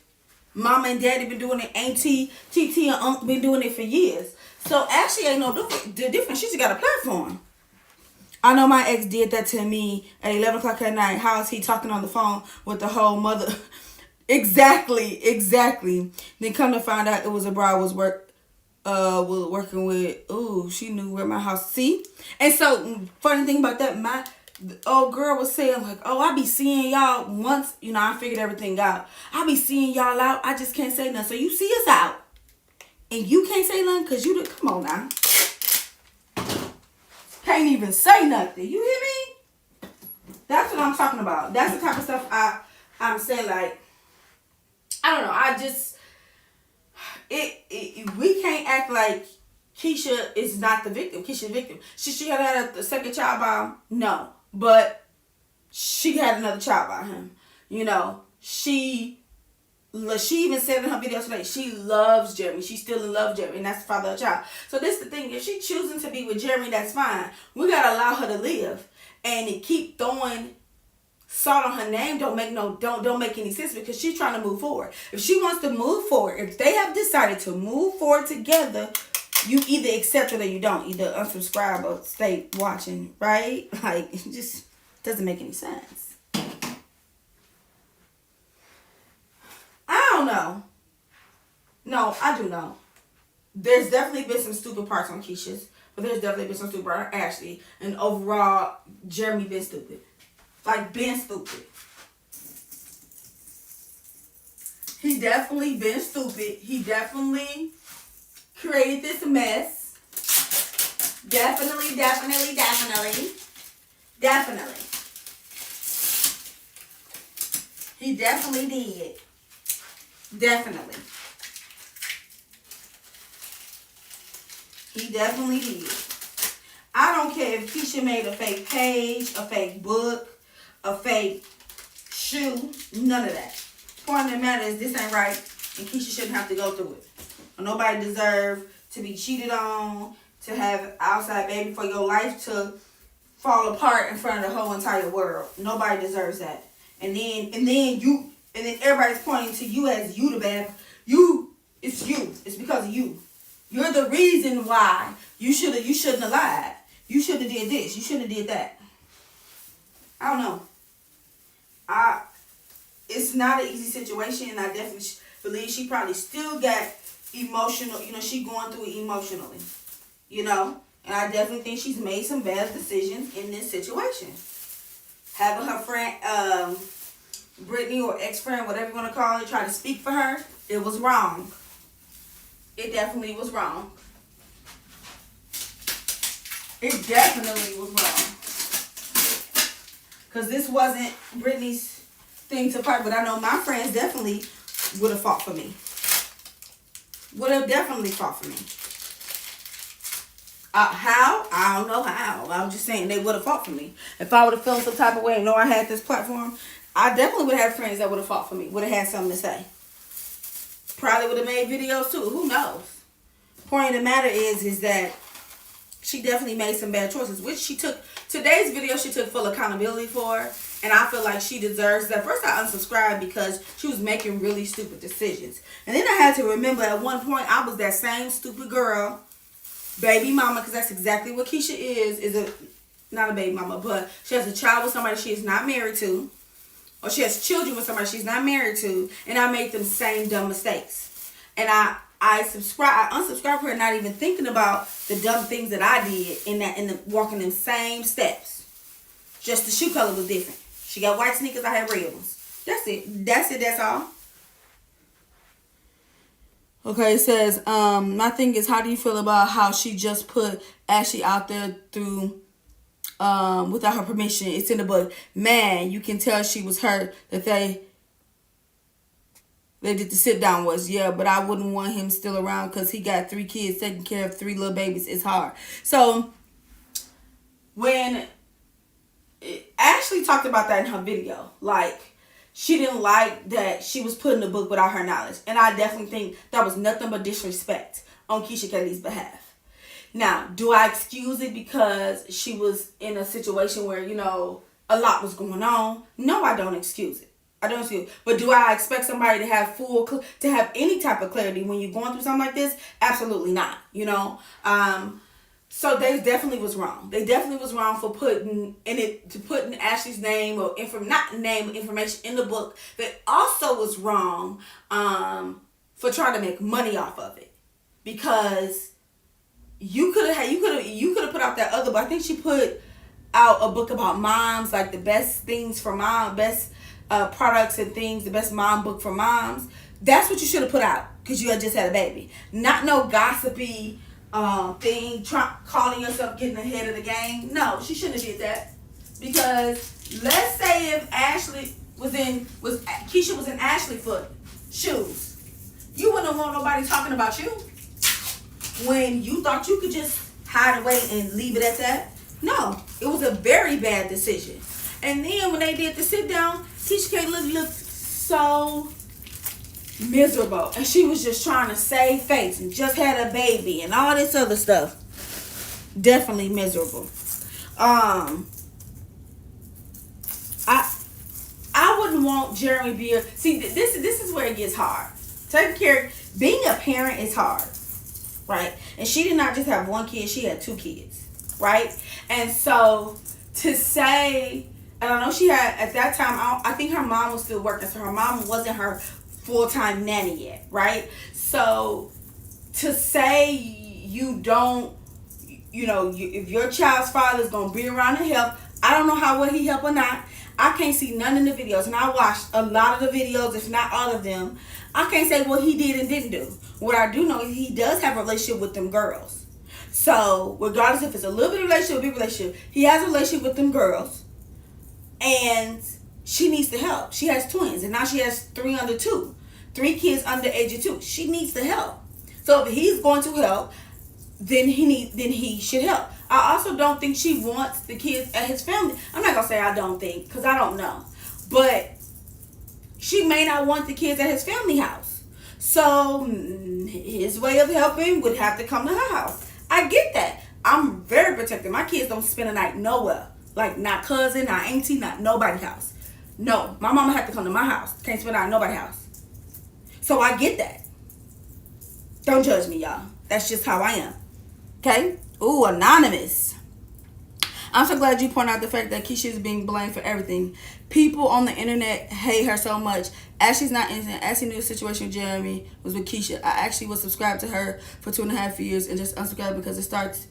Mama and daddy been doing it. Auntie, TT, and uncle been doing it for years. So Ashley ain't no different. She just got a platform. I know my ex did that to me at 11 o'clock at night. How is he talking on the phone with the whole mother? Exactly. Then come to find out it was a bride was working with. Ooh, she knew where my house. See, and so funny thing about that, my old girl was saying like, oh, I be seeing y'all once. I figured everything out. I be seeing y'all out. I just can't say nothing. So you see us out, and you can't say nothing because you come on now. Can't even say nothing. You hear me? That's what I'm talking about. That's the type of stuff I'm saying. Like, I don't know. I just we can't act like Keesha is not the victim. Keesha's the victim. She had a second child by him. No, but she had another child by him. She even said in her video today, she loves Jeremy. She still in love with Jeremy, and that's the father of the child. So this is the thing. If she choosing to be with Jeremy, that's fine. We gotta allow her to live, and to keep throwing salt on her name don't make any sense, because she's trying to move forward. If she wants to move forward, if they have decided to move forward together, you either accept it or you don't. Either unsubscribe or stay watching, right? Like, it just doesn't make any sense. I don't know. No, I do know. There's definitely been some stupid parts on Keesha's, but there's definitely been some stupid parts on Ashley. And overall, Jeremy been stupid. Like, been stupid. He definitely been stupid. He definitely created this mess. Definitely. He definitely did. Definitely. He definitely did. I don't care if Keesha made a fake page, a fake book, a fake shoe, none of that. Point of the matter is, this ain't right, and Keesha shouldn't have to go through it. Nobody deserves to be cheated on, to have outside baby for your life to fall apart in front of the whole entire world. Nobody deserves that. And then everybody's pointing to you as you the bad. It's you. It's because of you. You're the reason why you shouldn't have lied. You should have did this. You should have did that. I don't know. It's not an easy situation, and I definitely believe she probably still got emotional. She going through it emotionally. And I definitely think she's made some bad decisions in this situation. Having her friend, Brittany, or ex-friend, whatever you want to call it, try to speak for her, it was wrong. It definitely was wrong. It definitely was wrong. Because this wasn't Brittany's thing to fight, but I know my friends definitely would have fought for me. Would have definitely fought for me. How? I don't know how. I'm just saying they would have fought for me. If I would have felt some type of way and know I had this platform, I definitely would have had friends that would have fought for me. Would have had something to say. Probably would have made videos too. Who knows? Point of the matter is that she definitely made some bad choices, which she took. Today's video she took full accountability for, and I feel like she deserves that. First, I unsubscribed because she was making really stupid decisions. And then I had to remember at one point I was that same stupid girl, baby mama, because that's exactly what Keesha is not a baby mama, but she has a child with somebody she is not married to, or she has children with somebody she's not married to, and I made them same dumb mistakes. And I unsubscribed her, not even thinking about the dumb things that I did in the walking them same steps. Just the shoe color was different. She got white sneakers, I had red ones. That's all. Okay, it says, my thing is, how do you feel about how she just put Ashley out there through without her permission? It's in the book. Man, you can tell she was hurt that they did the sit down was. Yeah, but I wouldn't want him still around because he got 3 kids, taking care of 3 little babies. It's hard. So when Ashley talked about that in her video, like, she didn't like that she was put in the book without her knowledge. And I definitely think that was nothing but disrespect on Keesha Kaylee's behalf. Now, do I excuse it because she was in a situation where, a lot was going on? No, I don't excuse it. I don't excuse it. But do I expect somebody to have to have any type of clarity when you're going through something like this? Absolutely not, So they definitely was wrong. They definitely was wrong for putting Ashley's name or not name information in the book. They also was wrong for trying to make money off of it, because you could have put out that other book. I think she put out a book about moms, like the best things for mom, best products and things, the best mom book for moms. That's what you should have put out, because you had just had a baby, not no gossipy thing, calling yourself getting ahead of the game. No, she shouldn't have did that, because let's say if Keesha was in Ashley foot shoes, you wouldn't want nobody talking about you when you thought you could just hide away and leave it at that. No, it was a very bad decision. And then when they did the sit down, Keisha Kaylee looked so miserable, and she was just trying to save face and just had a baby and all this other stuff. Definitely miserable. I wouldn't want Jeremy be see, this is where it gets hard. Taking care, being a parent is hard, right? And she did not just have one kid, she had two kids, right? And so to say, and I know she had at that time, I think her mom was still working, so her mom wasn't her full-time nanny yet, right? So to say you don't, if your child's father is going to be around to help, I don't know how well he help or not. I can't see none in the videos, and I watched a lot of the videos, if not all of them. I can't say what he did and didn't do. What I do know is he does have a relationship with them girls. So regardless if it's a little bit of relationship or a big relationship, he has a relationship with them girls, and she needs to help. She has twins, and now she has 3 under 2. 3 kids under the age of 2. She needs to help. So if he's going to help, then he should help. I also don't think she wants the kids at his family. I'm not gonna say I don't think, because I don't know. But she may not want the kids at his family house. So his way of helping would have to come to her house. I get that. I'm very protective. My kids don't spend a night nowhere. Like, not cousin, not auntie, not nobody's house. No, my mama had to come to my house. Can't spend a night at nobody's house. So I get that. Don't judge me, y'all. That's just how I am. Okay? Ooh, anonymous. I'm so glad you point out the fact that Keisha is being blamed for everything. People on the internet hate her so much. Ashley's not innocent. Ashley knew the situation with Jeremy was with Keisha. I actually was subscribed to her for 2.5 years and just unsubscribed because it starts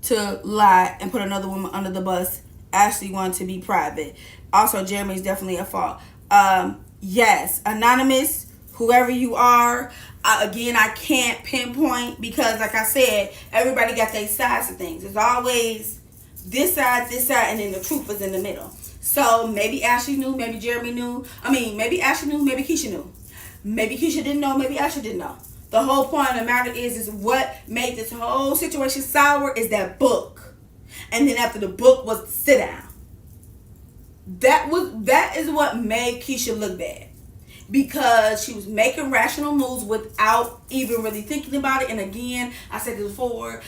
to lie and put another woman under the bus. Ashley wanted to be private. Also, Jeremy's definitely at fault. Yes, anonymous, whoever you are. Again, I can't pinpoint because, like I said, everybody got their sides of things. There's always this side, and then the truth is in the middle. So maybe Ashley knew, maybe Jeremy knew. Maybe Ashley knew, maybe Keisha knew. Maybe Keisha didn't know, maybe Ashley didn't know. The whole point of the matter is what made this whole situation sour is that book. And then after the book was sit down. That is what made Keisha look bad. Because she was making rational moves without even really thinking about it. And again, I said this before,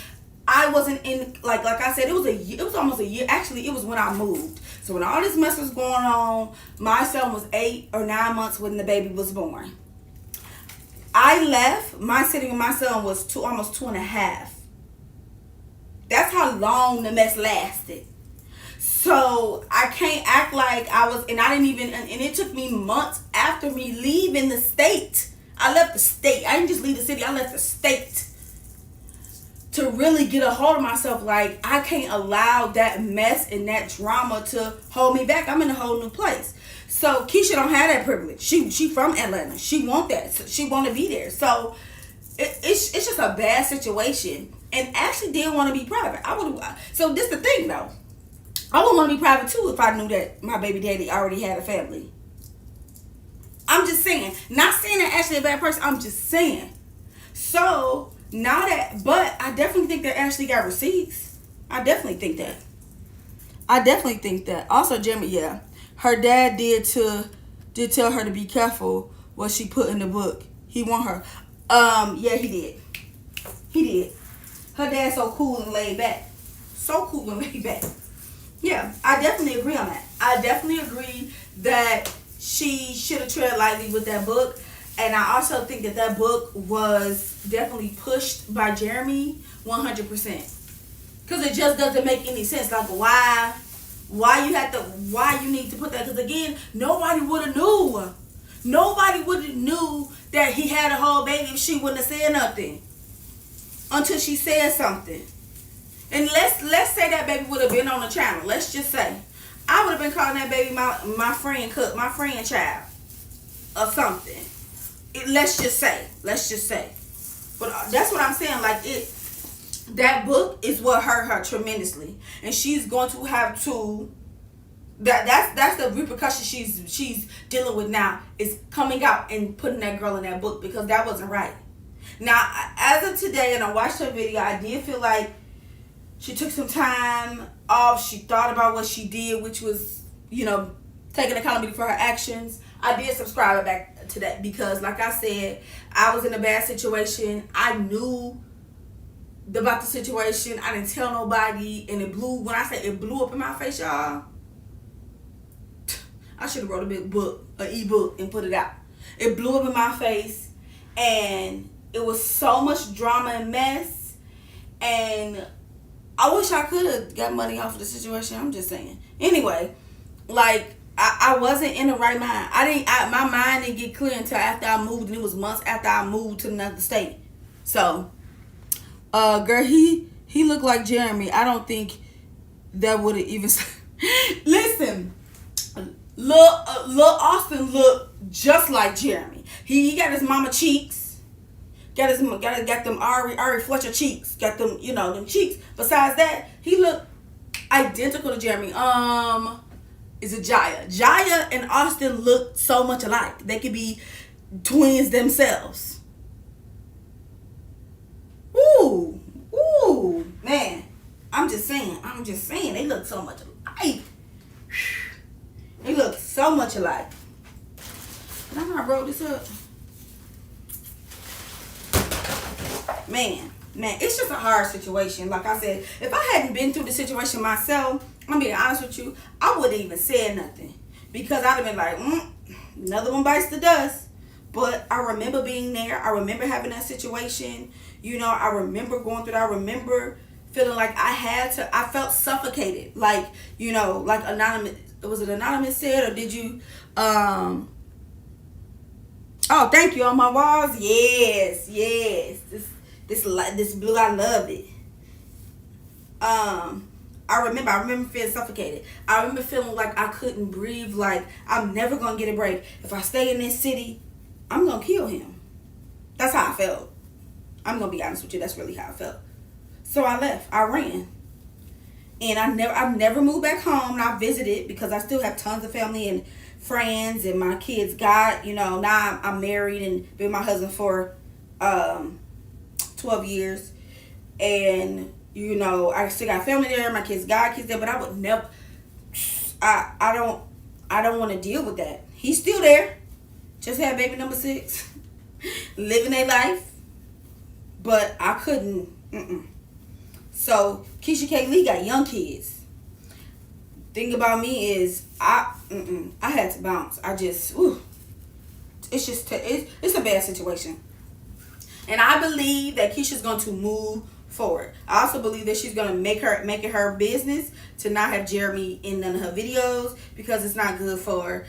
I wasn't in, like I said, it was almost a year. Actually, it was when I moved. So when all this mess was going on, my son was 8 or 9 months when the baby was born. I left. My sitting with my son was almost 2.5. That's how long the mess lasted. So I can't act like I was, and I didn't even, and it took me months after me leaving the state. I left the state. I didn't just leave the city. I left the state to really get a hold of myself. Like, I can't allow that mess and that drama to hold me back. I'm in a whole new place. So Keisha don't have that privilege. She from Atlanta. She want that. She want to be there. So it's just a bad situation. And Ashley did want to be private. So this the thing though. I would want to be private too if I knew that my baby daddy already had a family. I'm just saying. Not saying that Ashley a bad person. I'm just saying. So now that, but I definitely think that Ashley got receipts. I definitely think that. Also, Jeremy, yeah, her dad did tell her to be careful what she put in the book. He want her. Yeah, he did. He did. Her dad's so cool and laid back. So cool and laid back. Yeah, I definitely agree on that. I definitely agree that she should have tread lightly with that book. And I also think that book was definitely pushed by Jeremy 100%. Because it just doesn't make any sense. Like, why you need to put that? Because again, nobody would have knew. Nobody would have knew that he had a whole baby if she wouldn't have said nothing. Until she said something. And let's say that baby would have been on the channel. Let's just say. I would have been calling that baby my friend cook, my friend child. Or something. Let's just say. But that's what I'm saying. Like, that book is what hurt her tremendously. And she's going to have to... That's the repercussion she's dealing with now, is coming out and putting that girl in that book, because that wasn't right. Now, as of today, and I watched her video, I did feel like she took some time off. She thought about what she did, which was, taking accountability for her actions. I did subscribe back to that because, like I said, I was in a bad situation. I knew about the situation. I didn't tell nobody, and it blew. When I say it blew up in my face, y'all, I should have wrote a big book, an ebook, and put it out. It blew up in my face, and it was so much drama and mess, and I wish I could have got money off of the situation. I'm just saying. Anyway, like, I wasn't in the right mind. My mind didn't get clear until after I moved, and it was months after I moved to another state. So, girl, he looked like Jeremy. I don't think that would have even... Listen, Lil Austin looked just like Jeremy. He got his mama cheeks. Got them Ari Fletcher cheeks. Got them, them cheeks. Besides that, he looked identical to Jeremy. Is it Jaya? Jaya and Austin look so much alike. They could be twins themselves. Ooh, man. I'm just saying. They look so much alike. They look so much alike. And I know I wrote this up. Man, it's just a hard situation. Like I said, if I hadn't been through the situation myself, I'm being honest with you, I wouldn't even said nothing. Because I'd have been like, another one bites the dust. But I remember being there. I remember having that situation. I remember going through that. I remember feeling like I felt suffocated. Like, like Anonymous. Was it Anonymous said, or did you, oh, thank you, on my walls. Yes. This blue, I love it. I remember feeling suffocated. I remember feeling like I couldn't breathe, like I'm never gonna get a break. If I stay in this city, I'm gonna kill him. That's how I felt. I'm gonna be honest with you, that's really how I felt. So I left. I ran. And I've never moved back home. And I visited because I still have tons of family and friends, and my kids got, now I'm married and been with my husband for 12 years. And, I still got family there. My kids got kids there, but I would never, I don't want to deal with that. He's still there. Just had baby number 6. Living their life. But I couldn't, So, Keesha Kaylee got young kids. Thing about me is, I had to bounce. It's a bad situation. And I believe that Keisha's going to move forward. I also believe that she's going to make it her business to not have Jeremy in none of her videos, because it's not good for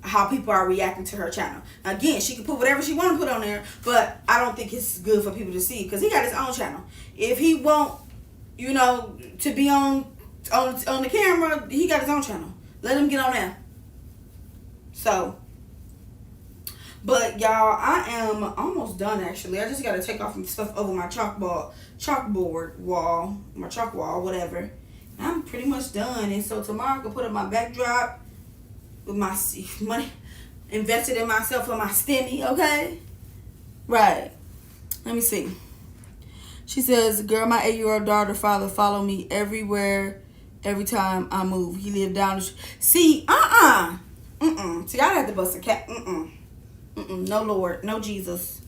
how people are reacting to her channel. Now, again, she can put whatever she want to put on there, but I don't think it's good for people to see, because he got his own channel. If he won't, to be on the camera, he got his own channel. Let him get on there. So, but y'all, I am almost done actually. I just got to take off some stuff over my chalkboard wall, my chalk wall, whatever. I'm pretty much done. And so tomorrow I can put up my backdrop with my money invested in myself for my stimmy, okay? Right. Let me see. She says, girl, my 8-year-old daughter father follow me everywhere, every time I move. He lived down the street. See, See, I had to bust a cat. No Lord, no Jesus.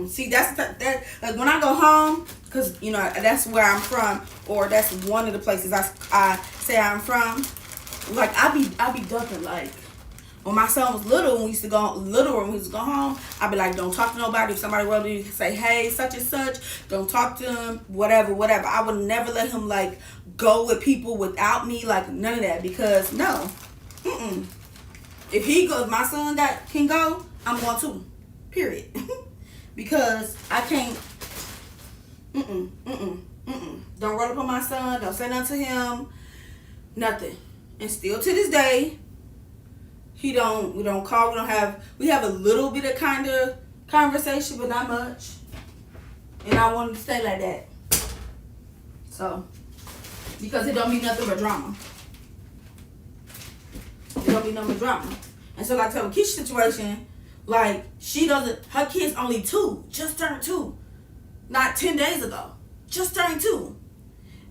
See, that's that. Like when I go home, cause that's where I'm from, or that's one of the places I say I'm from. Like I be ducking. Like When my son was little, when we used to go home, I'd be like, don't talk to nobody. If somebody wrote me, say, hey, such and such, don't talk to them, whatever. I would never let him like go with people without me, like none of that, because no. If he goes, my son can go, I'm going to. Period. Because I can't. Don't roll up on my son. Don't say nothing to him. Nothing. And still to this day, we don't call. We have a little bit of kind of conversation, but not much. And I want to stay like that. So, because it don't be nothing but drama. It don't be nothing but drama. And so, like, with Keisha's situation, like, her kid's only 2, just turned 2. Not 10 days ago. Just turned 2.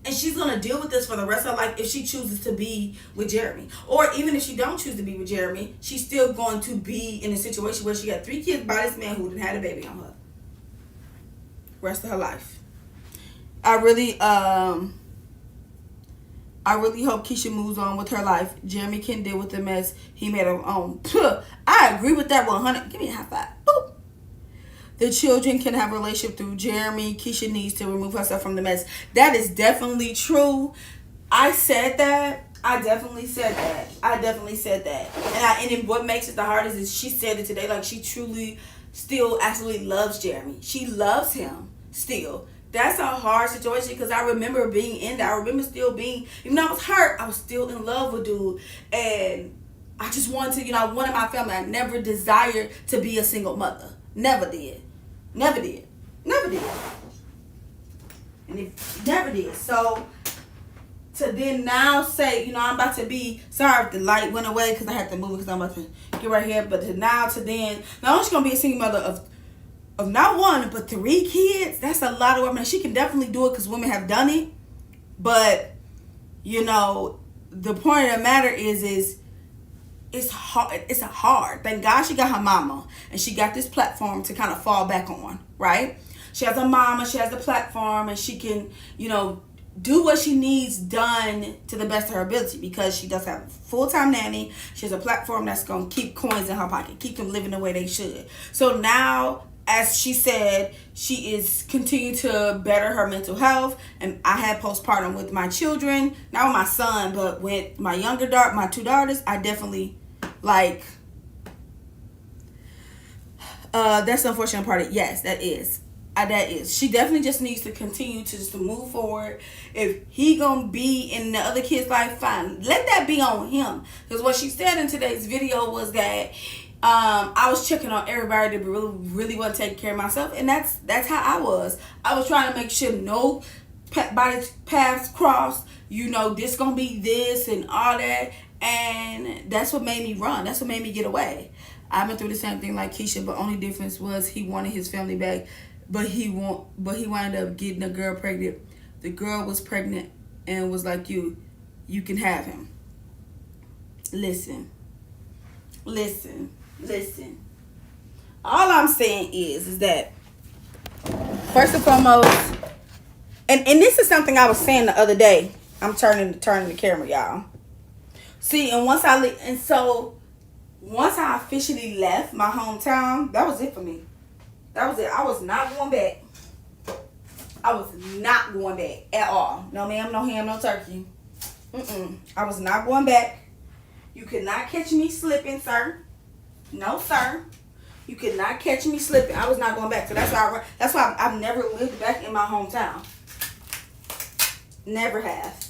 And she's going to deal with this for the rest of her life if she chooses to be with Jeremy. Or even if she don't choose to be with Jeremy, she's still going to be in a situation where she got 3 kids by this man who done had a baby on her. Rest of her life. I really hope Keisha moves on with her life. Jeremy can deal with the mess he made of his own. I agree with that 100. Give me a high five. Boop. The children can have a relationship through Jeremy. Keisha needs to remove herself from the mess. That is definitely true. I said that. I definitely said that. And what makes it the hardest is she said it today. Like, she truly still absolutely loves Jeremy. She loves him still. That's a hard situation because I remember being in that. I remember still being, even though I was hurt, I was still in love with dude. And I just wanted to, I wanted my family. I never desired to be a single mother. Never did. And it never did. So to then now say, I'm about to be, sorry if the light went away because I had to move because I'm about to get right here. But to then, not only she going to be a single mother of not 1, but 3 kids. That's a lot of women. She can definitely do it because women have done it. But, the point of the matter is it's hard. It's hard. Thank God she got her mama. And she got this platform to kind of fall back on, right? She has a mama. She has a platform. And she can, do what she needs done to the best of her ability because she does have a full-time nanny. She has a platform that's going to keep coins in her pocket, keep them living the way they should. So now, as she said, she is continuing to better her mental health. And I had postpartum with my children, not with my son, but with my younger daughter, my 2 daughters. I definitely, that's the unfortunate part. Yes, that is. She definitely just needs to continue to move forward. If he gonna be in the other kid's life, fine. Let that be on him. Because what she said in today's video was that I was checking on everybody that really wasn't taking care of myself, and that's how I was. I was trying to make sure no paths crossed. This gonna be this and all that, and that's what made me run. That's what made me get away. I've been through the same thing like Keisha, but only difference was he wanted his family back, but he wound up getting a girl pregnant. The girl was pregnant and was like, you can have him. Listen. All I'm saying is that first and foremost, and this is something I was saying the other day. I'm turning the camera, y'all. See, and once I officially left my hometown, that was it for me. That was it. I was not going back. I was not going back at all. No ma'am, no ham, no turkey. I was not going back. You could not catch me slipping, sir. No, sir. You could not catch me slipping. I was not going back. So that's why I've never lived back in my hometown. Never have.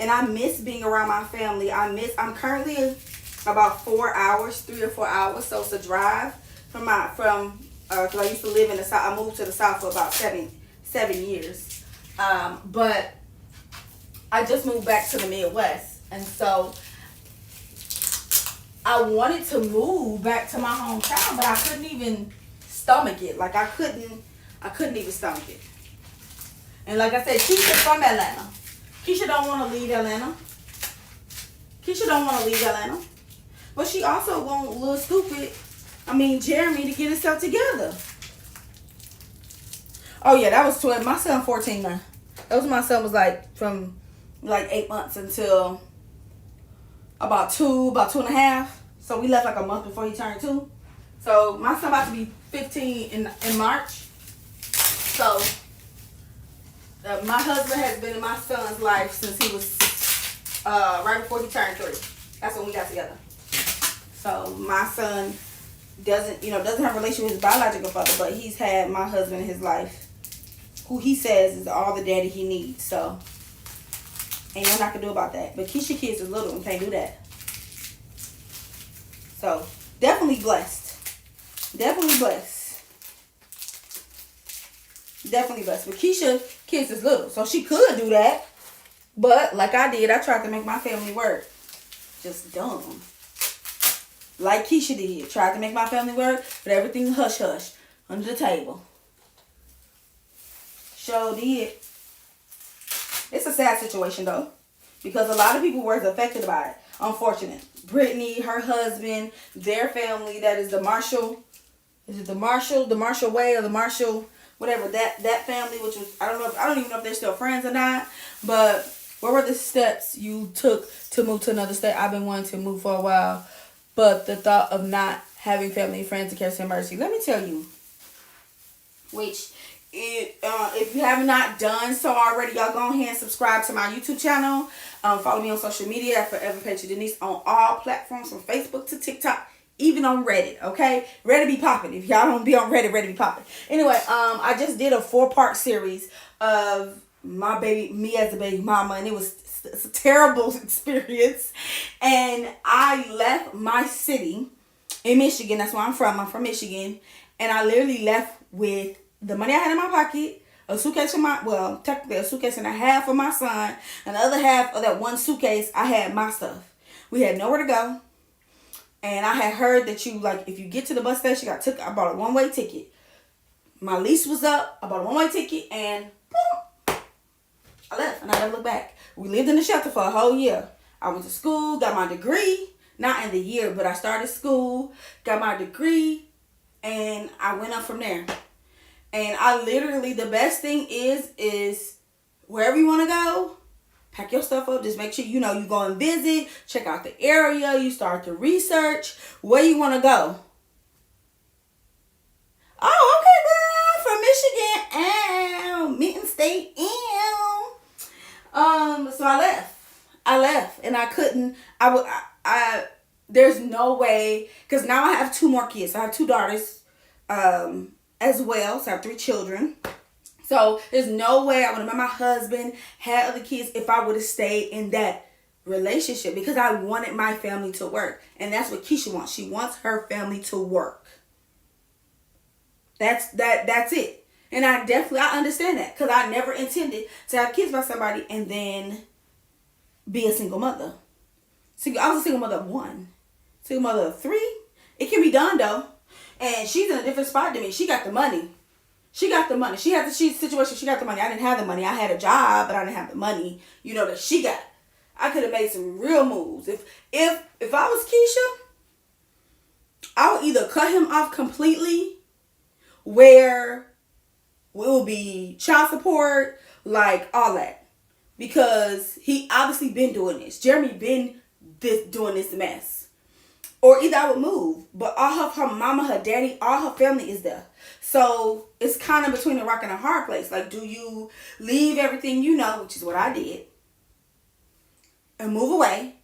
And I miss being around my family. I'm currently about 4 hours, 3 or 4 hours. So it's a drive because I used to live in the South. I moved to the South for about seven years. But I just moved back to the Midwest. And so I wanted to move back to my hometown, but I couldn't even stomach it. Like I couldn't even stomach it. And like I said, Keisha's from Atlanta. Keisha don't want to leave Atlanta. But she also want Jeremy to get himself together. Oh yeah, that was 12. My son 14 now. That was my son was from 8 months until about two and a half. So we left like a month before he turned 2. So my son about to be 15 in March. So my husband has been in my son's life since he was right before he turned 3. That's when we got together. So my son doesn't have a relationship with his biological father, but he's had my husband in his life, who he says is all the daddy he needs. So ain't nothing I can do about that. But Keesha kids is little and can't do that. So definitely blessed. Definitely blessed. Definitely blessed. But Keesha kids is little, so she could do that. But like I did, I tried to make my family work. Just dumb. Like Keesha did. Tried to make my family work, but everything hush hush under the table. Sure did. It's a sad situation though, because a lot of people were affected by it. Unfortunate. Brittany, her husband, their family, that is the Marshall. Is it the Marshall Way or the Marshall, whatever, that family, which was, I don't even know if they're still friends or not, but what were the steps you took to move to another state? I've been wanting to move for a while, but the thought of not having family and friends to catch some mercy. Let me tell you, if you have not done so already, y'all go ahead and subscribe to my YouTube channel. Follow me on social media at Forever Patient Denise on all platforms, from Facebook to TikTok, even on Reddit, okay? Reddit be popping. If y'all don't be on Reddit, Reddit be popping. Anyway, I just did a 4-part series of me as a baby mama, and it's a terrible experience. And I left my city in Michigan. That's where I'm from. I'm from Michigan. And I literally left with the money I had in my pocket, a suitcase technically a suitcase and a half for my son, and the other half of that one suitcase, I had my stuff. We had nowhere to go. And I had heard that if you get to the bus station, I bought a one-way ticket. My lease was up. I bought a one-way ticket, and boom, I left, and I never looked back. We lived in the shelter for a whole year. I went to school, got my degree, not in the year, but I started school, got my degree, and I went up from there. And I literally, the best thing is wherever you want to go, pack your stuff up. Just make sure, you go and visit, check out the area. You start to research where you want to go. Oh, okay, girl, from Michigan. Mitten State. So I left. And I couldn't, there's no way, because now I have 2 more kids. I have 2 daughters, as well. So I have 3 children. So there's no way I would have met my husband, had other kids, if I would have stayed in that relationship, because I wanted my family to work. And that's what Keesha wants. She wants her family to work. That's it. And I understand that, because I never intended to have kids by somebody and then be a single mother. I was a single mother of 1. Single mother of 3. It can be done though. And she's in a different spot than me. She got the money. She had the situation. She got the money. I didn't have the money. I had a job, but I didn't have the money, that she got. I could have made some real moves. If I was Keesha, I would either cut him off completely, where it will be child support, like all that. Because he obviously been doing this. Jeremy been doing this mess. Or either I would move. But all her mama, her daddy, all her family is there. So it's kind of between a rock and a hard place. Like, do you leave everything which is what I did, and move away?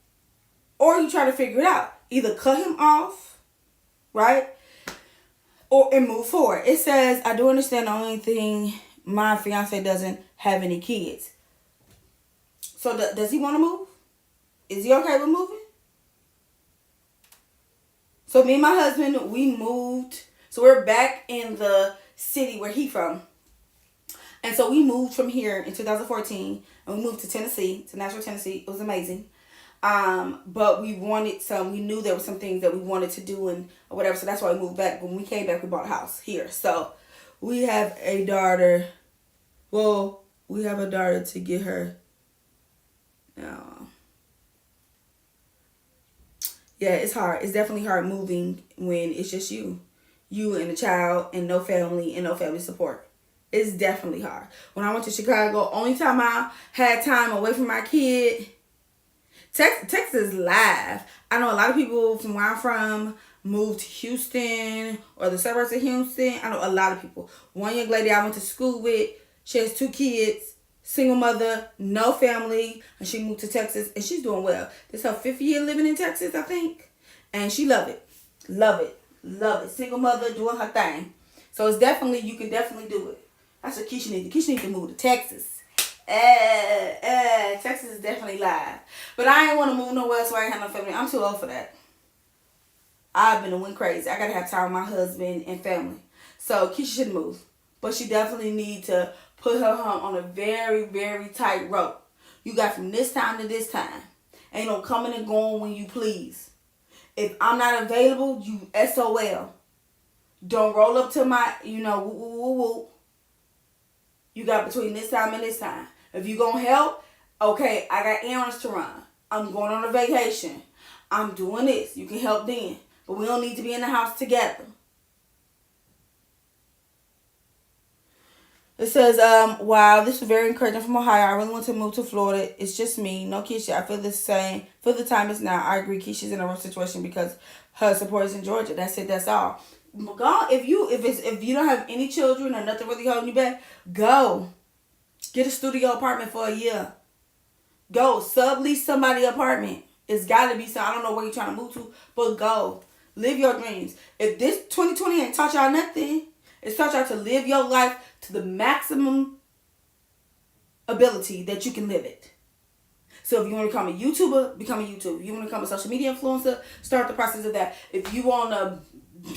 Or you try to figure it out. Either cut him off, right? And move forward. It says, I do understand the only thing, my fiance doesn't have any kids. So does he want to move? Is he okay with moving? So me and my husband, we moved. So we're back in the city where he from. And so we moved from here in 2014. And we moved to Tennessee, to Nashville, Tennessee. It was amazing. But we knew there were some things that we wanted to do or whatever. So that's why we moved back. When we came back, we bought a house here. So we have a daughter. Well, we have a daughter to get her. Yeah, it's hard. It's definitely hard moving when it's just you and a child, and no family support. It's definitely hard. When I went to Chicago, only time I had time away from my kid Texas is live. I know a lot of people from where I'm from moved to Houston or the suburbs of Houston. I know a lot of people. One young lady I went to school with, she has 2 kids, single mother, no family, and she moved to Texas, and she's doing well. This is her 5th year living in Texas, I think, and she love it. Love it. Love it. Single mother doing her thing. So it's definitely, you can definitely do it. That's what Keesha needs. Keesha needs to move to Texas. Texas is definitely live. But I ain't want to move nowhere, so I ain't have no family. I'm too old for that. I've been went crazy. I got to have time with my husband and family. So Keesha should move. But she definitely need to put her home on a very, very tight rope. You got from this time to this time. Ain't no coming and going when you please. If I'm not available, you SOL. Don't roll up to my, woo, woo, woo, woo. You got between this time and this time. If you gonna help, okay, I got errands to run. I'm going on a vacation. I'm doing this. You can help then. But we don't need to be in the house together. It says, wow, this is very encouraging from Ohio. I really want to move to Florida. It's just me. No, Keisha, I feel the same. Feel the time is now. I agree. Keisha's in a rough situation because her support is in Georgia. That's it. That's all. Go. If you don't have any children or nothing really holding you back, go. Get a studio apartment for a year. Go. Sublease somebody apartment. It's got to be some. I don't know where you're trying to move to, but go. Live your dreams. If this 2020 ain't taught y'all nothing, it's taught y'all to live your life to the maximum ability that you can live it. So if you want to become a YouTuber, become a YouTuber. If you want to become a social media influencer, start the process of that. If you want to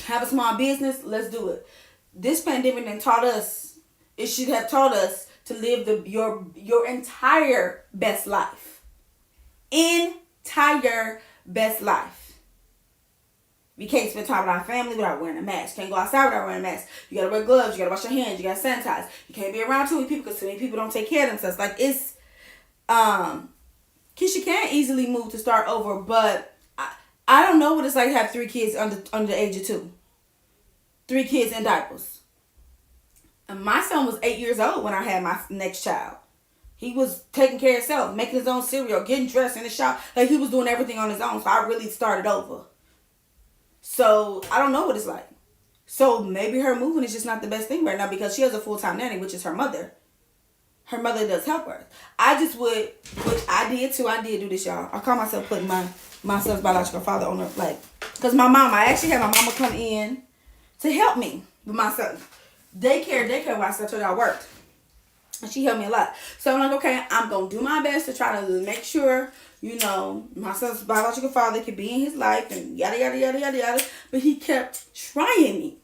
have a small business, let's do it. This pandemic then taught us, it should have taught us to live your entire best life. Entire best life. We can't spend time with our family without wearing a mask. Can't go outside without wearing a mask. You gotta wear gloves. You gotta wash your hands. You gotta sanitize. You can't be around too many people because too many people don't take care of themselves. Like it's, Keisha can easily move to start over, but I don't know what it's like to have 3 kids under the age of 2. 3 kids in diapers. And my son was 8 years old when I had my next child. He was taking care of himself, making his own cereal, getting dressed in the shop. Like he was doing everything on his own. So I really started over. So, I don't know what it's like. So, maybe her moving is just not the best thing right now because she has a full-time nanny, which is her mother. Her mother does help her. I just would, which I did too. I did do this, y'all. I call myself putting my son's biological father on the, because I actually had my mama come in to help me with my son. Daycare, while I told y'all I worked. And she helped me a lot. So, I'm like, okay, I'm going to do my best to try to make sure my son's biological father could be in his life and yada, yada, yada, yada, yada. But he kept trying me.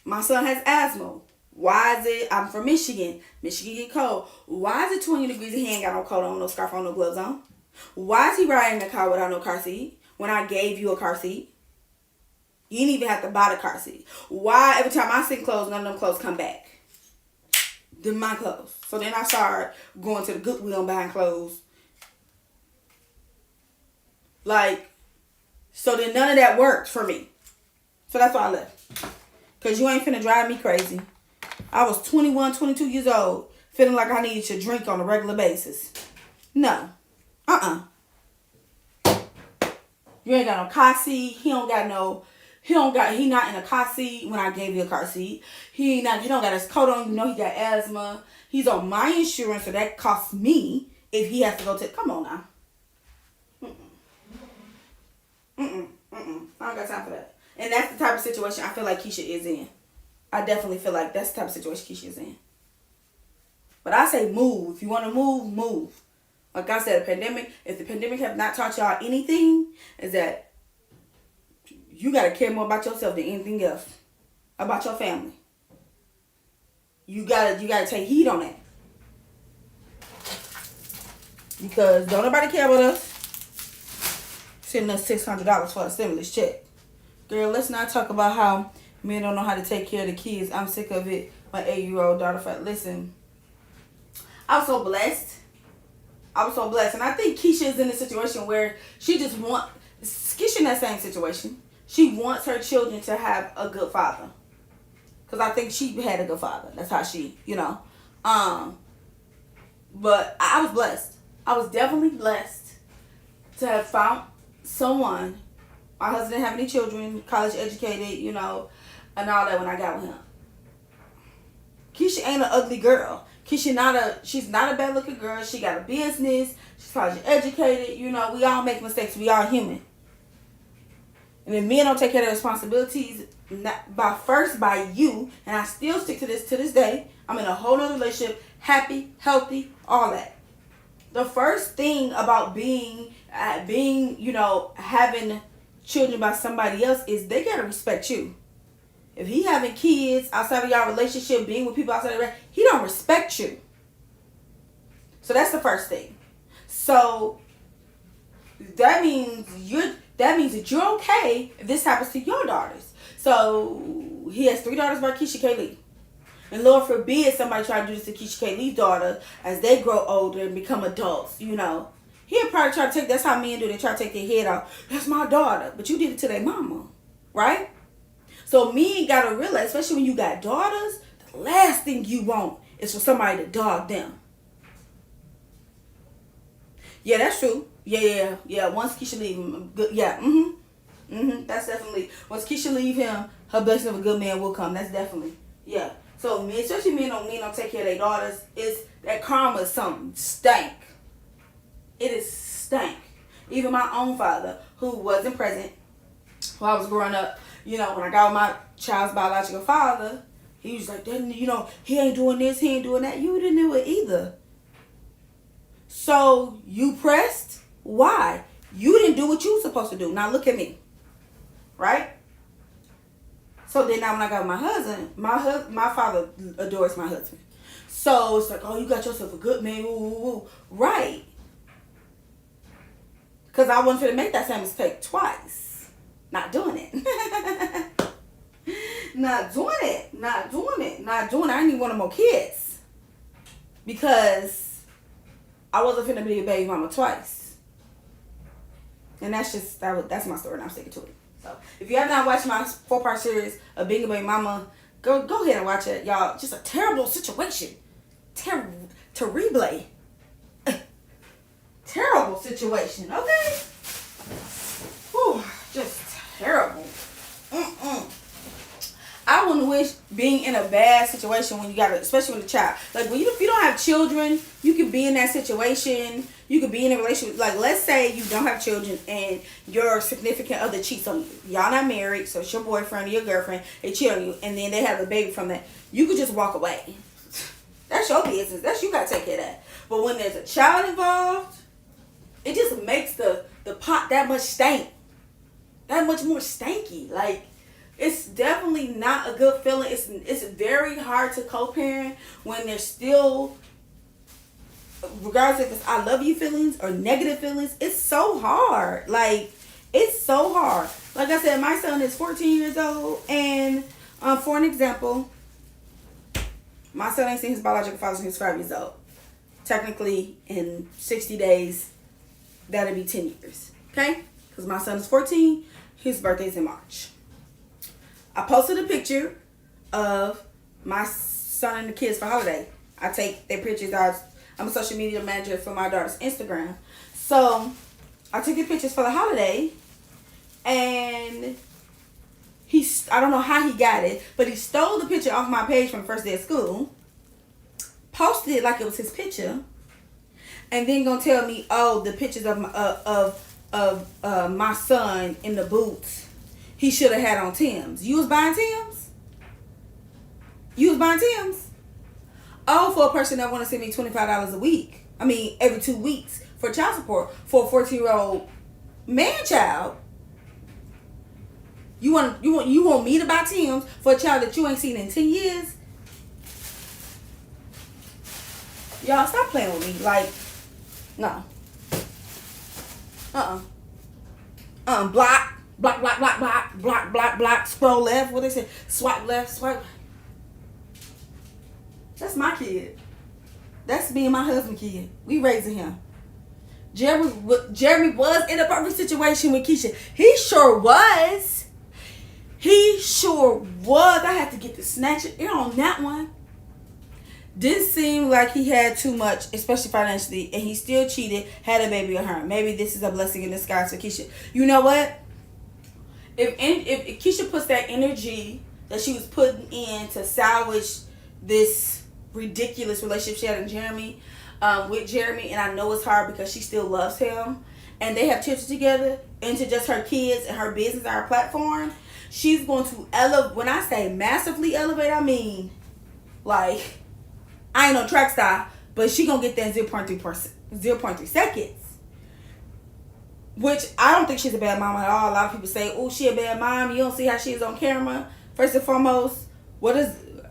My son has asthma. Why is it? I'm from Michigan. Michigan get cold. Why is it 20 degrees and he ain't got no coat on, no scarf on, no gloves on? Why is he riding in the car without no car seat when I gave you a car seat? You didn't even have to buy the car seat. Why every time I send clothes, none of them clothes come back? They're my clothes. So then I started going to the Goodwill and buying clothes. So then none of that worked for me. So that's why I left. Because you ain't finna drive me crazy. I was 21, 22 years old, feeling like I needed to drink on a regular basis. No. You ain't got no car seat. He not in a car seat when I gave you a car seat. He don't got his coat on. He got asthma. He's on my insurance, so that costs me if he has to go to, come on now. I don't got time for that. And that's the type of situation I feel like Keisha is in. I definitely feel like that's the type of situation Keisha is in. But I say move. If you want to move, move. Like I said, if the pandemic have not taught y'all anything, is that you got to care more about yourself than anything else. About your family. You gotta take heed on that. Because don't nobody care about us. Sending us $600 for a stimulus check. Girl, let's not talk about how men don't know how to take care of the kids. I'm sick of it. My 8-year-old daughter, listen. I was so blessed. And I think Keisha is in a situation where she just Keisha in that same situation. She wants her children to have a good father. Because I think she had a good father. That's how she, But I was blessed. I was definitely blessed to have found someone. My husband didn't have any children, college educated, you know, and all that when I got with him. Keesha ain't an ugly girl. She's not a bad looking girl. She got a business. She's college educated. You know, we all make mistakes. We all human. And if men don't take care of their responsibilities, by you, and I still stick to this day, I'm in a whole nother relationship, happy, healthy, all that. The first thing about being, you know, having children by somebody else is they gotta respect you. If he having kids outside of y'all relationship, being with people outside of that, he don't respect you. So that's the first thing. So that means that you're okay if this happens to your daughters. So he has 3 daughters by Keesha, Kaylee. And Lord forbid somebody try to do this to Keesha, Kaylee's daughter as they grow older and become adults, you know. He'll probably try to take, that's how men do, they try to take their head off. That's my daughter. But you did it to their mama, right? So men gotta realize, especially when you got daughters, the last thing you want is for somebody to dog them. Yeah, that's true. Yeah. Once Keesha leave him, good. Yeah, that's definitely. Once Keesha leave him, her blessing of a good man will come. That's definitely. Yeah. So men, especially men don't take care of their daughters. It's that karma is something stank. It is stank. Even my own father, who wasn't present while I was growing up, you know, when I got with my child's biological father, he was like, you know, he ain't doing this, he ain't doing that. You didn't do it either. So you pressed? Why? You didn't do what you were supposed to do. Now look at me. Right? So then now when I got with my husband, my father adores my husband. So it's like, oh, you got yourself a good man. Ooh. Right. Because I wasn't going to make that same mistake twice. Not doing it. Not doing it. I didn't even want no more kids. Because I wasn't finna be a baby mama twice. And that's my story and I'm sticking to it. So if you have not watched my 4-part series of being a baby mama, go ahead and watch it, y'all. Just a terrible situation. Terrible. Terrible situation, okay? Whew, just terrible. I wouldn't wish being in a bad situation when you got, especially with a child. Like when if you don't have children, you can be in that situation. You could be in a relationship. Like let's say you don't have children and your significant other cheats on you. Y'all not married, so it's your boyfriend or your girlfriend. They cheat on you, and then they have a baby from that. You could just walk away. That's your business. That's you gotta take care of that. But when there's a child involved, it just makes the pot that much stank. That much more stanky. Like, it's definitely not a good feeling. It's very hard to co-parent when there's still, regardless if it's I love you feelings or negative feelings, it's so hard. Like, it's so hard. Like I said, my son is 14 years old, and for an example, my son ain't seen his biological father since he was 5 years old. Technically, in 60 days, that'll be 10 years. Okay? Because my son is 14, his birthday's in March. I posted a picture of my son and the kids for holiday. I take their pictures. I'm a social media manager for my daughter's Instagram. So, I took the pictures for the holiday, and I don't know how he got it, but he stole the picture off my page from the first day of school, posted it like it was his picture, and then gonna tell me, oh, the pictures of my son in the boots he should have had on Tim's. You was buying Tim's? Oh, for a person that want to send me $25 a week. I mean, every 2 weeks for child support for a 14-year-old man-child. You want me to buy Tim's for a child that you ain't seen in 10 years? Y'all, stop playing with me. Like, no. Block, scroll left. What they say? Swipe left, swipe. That's my kid. That's me and my husband kid. We raising him. Jeremy was in a perfect situation with Keesha. He sure was. I had to get the snatcher on that one. Didn't seem like he had too much, especially financially, and he still cheated, had a baby with her. Maybe this is a blessing in disguise for Keesha. You know what? If Keesha puts that energy that she was putting in to salvage this ridiculous relationship she had with Jeremy, and I know it's hard because she still loves him, and they have children together, into just her kids and her business and her platform, she's going to elevate. When I say massively elevate, I mean like, I ain't no track star, but she gonna get that 0.3 seconds. Which I don't think she's a bad mom at all. A lot of people say, "Oh, she a bad mom." You don't see how she is on camera. First and foremost,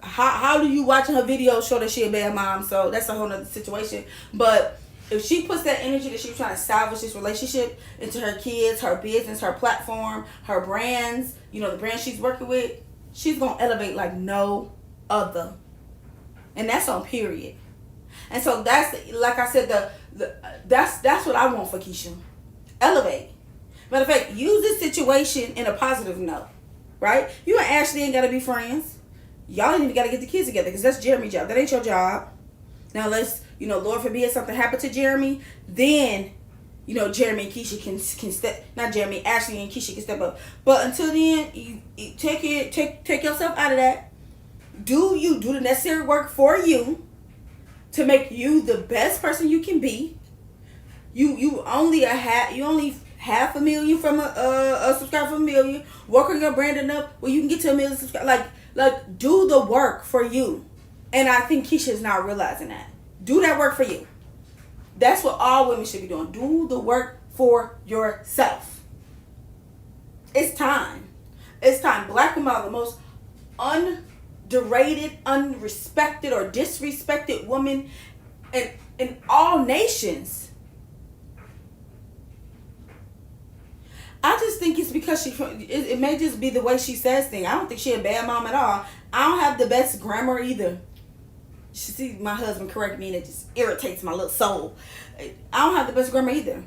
how do you watching her videos show that she a bad mom? So that's a whole nother situation. But if she puts that energy that she's trying to salvage this relationship into her kids, her business, her platform, her brands, the brand she's working with, she's gonna elevate like no other. And that's on period. And so that's, like I said, that's what I want for Keesha. Elevate. Matter of fact, use this situation in a positive note, right? You and Ashley ain't gotta be friends. Y'all ain't even gotta get the kids together, because that's Jeremy's job. That ain't your job. Now let's, Lord forbid something happened to Jeremy, then, Jeremy and Keesha can step, not Jeremy, Ashley and Keesha can step up. But until then, you take yourself out of that. Do the necessary work for you to make you the best person you can be. You only half a million from a subscriber for a million. Work on your brand enough where you can get to 1 million subscribers. Like do the work for you. And I think Keisha's not realizing that. Do that work for you. That's what all women should be doing. Do the work for yourself. It's time. It's time. Black women are the most underrated, unrespected, or disrespected woman in all nations. I just think it's because it may just be the way she says things. I don't think she's a bad mom at all. I don't have the best grammar either. She sees my husband correct me and it just irritates my little soul. I don't have the best grammar either.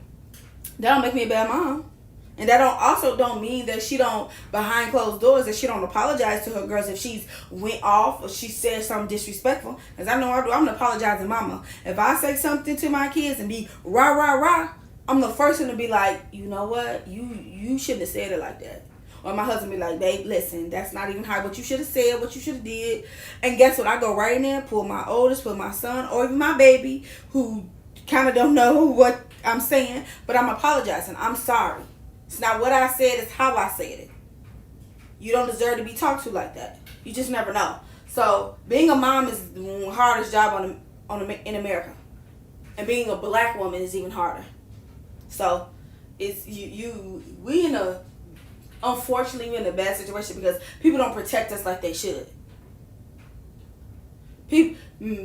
That don't make me a bad mom. And that don't mean that she don't, behind closed doors, that she don't apologize to her girls if she's went off or she said something disrespectful. Because I know I do. I'm an apologizing mama. If I say something to my kids and be rah, rah, rah, I'm the first one to be like, you know what? You shouldn't have said it like that. Or my husband be like, babe, listen, that's not even how what you should have said, what you should have did. And guess what? I go right in there, pull my oldest, pull my son, or even my baby, who kind of don't know what I'm saying, but I'm apologizing. I'm sorry. It's not what I said, it's how I said it. You don't deserve to be talked to like that. You just never know. So being a mom is the hardest job in America. And being a black woman is even harder. So it's unfortunately we're in a bad situation because people don't protect us like they should.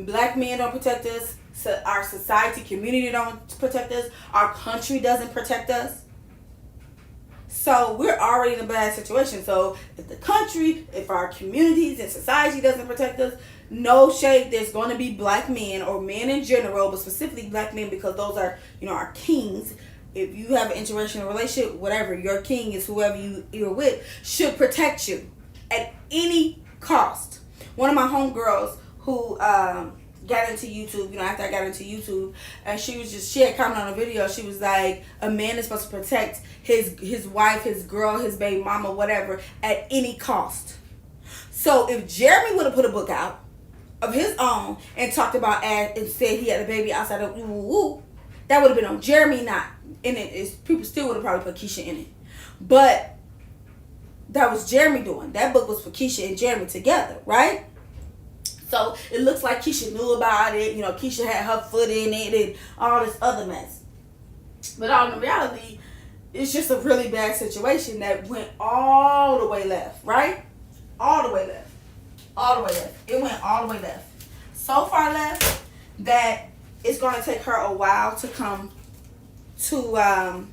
Black men don't protect us. So our society, community don't protect us. Our country doesn't protect us. So we're already in a bad situation. So if the country, if our communities and society doesn't protect us, no shade, there's going to be black men or men in general, but specifically black men because those are, our kings. If you have an interracial relationship, whatever, your king is whoever you're with, should protect you at any cost. One of my homegirls who got into YouTube, after I got into YouTube, and she had commented on a video, she was like, a man is supposed to protect his wife, his girl, his baby mama, whatever, at any cost. So if Jeremy would have put a book out of his own and talked about and said he had a baby outside of that would have been on Jeremy, not in it. People still would have probably put Keesha in it. But that was Jeremy doing. That book was for Keesha and Jeremy together, right? So it looks like Keesha knew about it. Keesha had her foot in it and all this other mess. But in reality, it's just a really bad situation that went all the way left, right? All the way left. All the way left. It went all the way left. So far left that it's going to take her a while to come to kind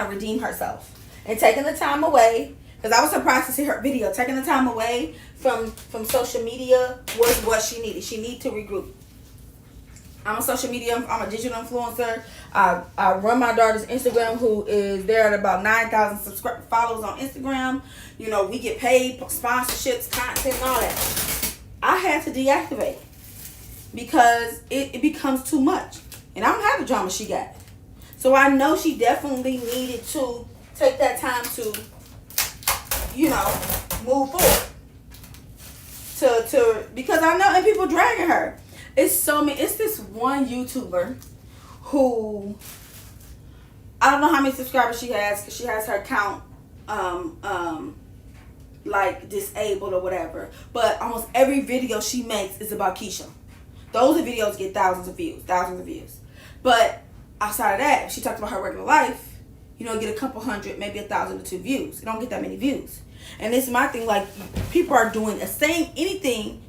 of redeem herself. And taking the time away, because I was surprised to see her video, taking the time away from social media was what she needed. She needed to regroup. I'm a digital influencer. I run my daughter's Instagram, who is there at about 9,000 followers on Instagram. We get paid, sponsorships, content, and all that. I I had to deactivate because it becomes too much. And I don't have the drama she got. So I know she definitely needed to take that time to, you know, move forward. Because I know, and people dragging her. It's this one YouTuber who, I don't know how many subscribers she has, because she has her account like disabled or whatever. But almost every video she makes is about Keesha. Those videos get thousands of views. But outside of that, if she talks about her regular life, you know, get a couple hundred, maybe 1,000 or 2 views. It don't get that many views. And it's my thing, like, people are doing the same anything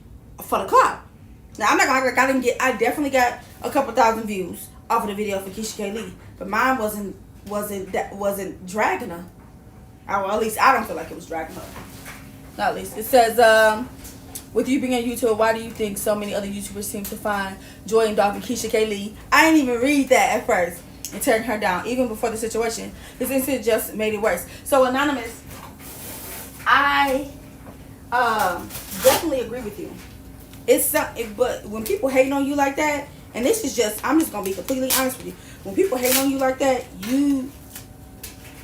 for the clout. Now, I'm not gonna act like I definitely got a couple thousand views off of the video for Keesha Kaylee, but mine wasn't dragging her. Or at least I don't feel like it was dragging her. Not at least. It says, with you being a YouTuber, why do you think so many other YouTubers seem to find joy in dogging Keesha Kaylee? I didn't even read that at first and tearing her down, even before the situation. This incident just made it worse. So, Anonymous, I definitely agree with you. But when people hating on you like that, and this is just, I'm just gonna be completely honest with you. When people hate on you like that,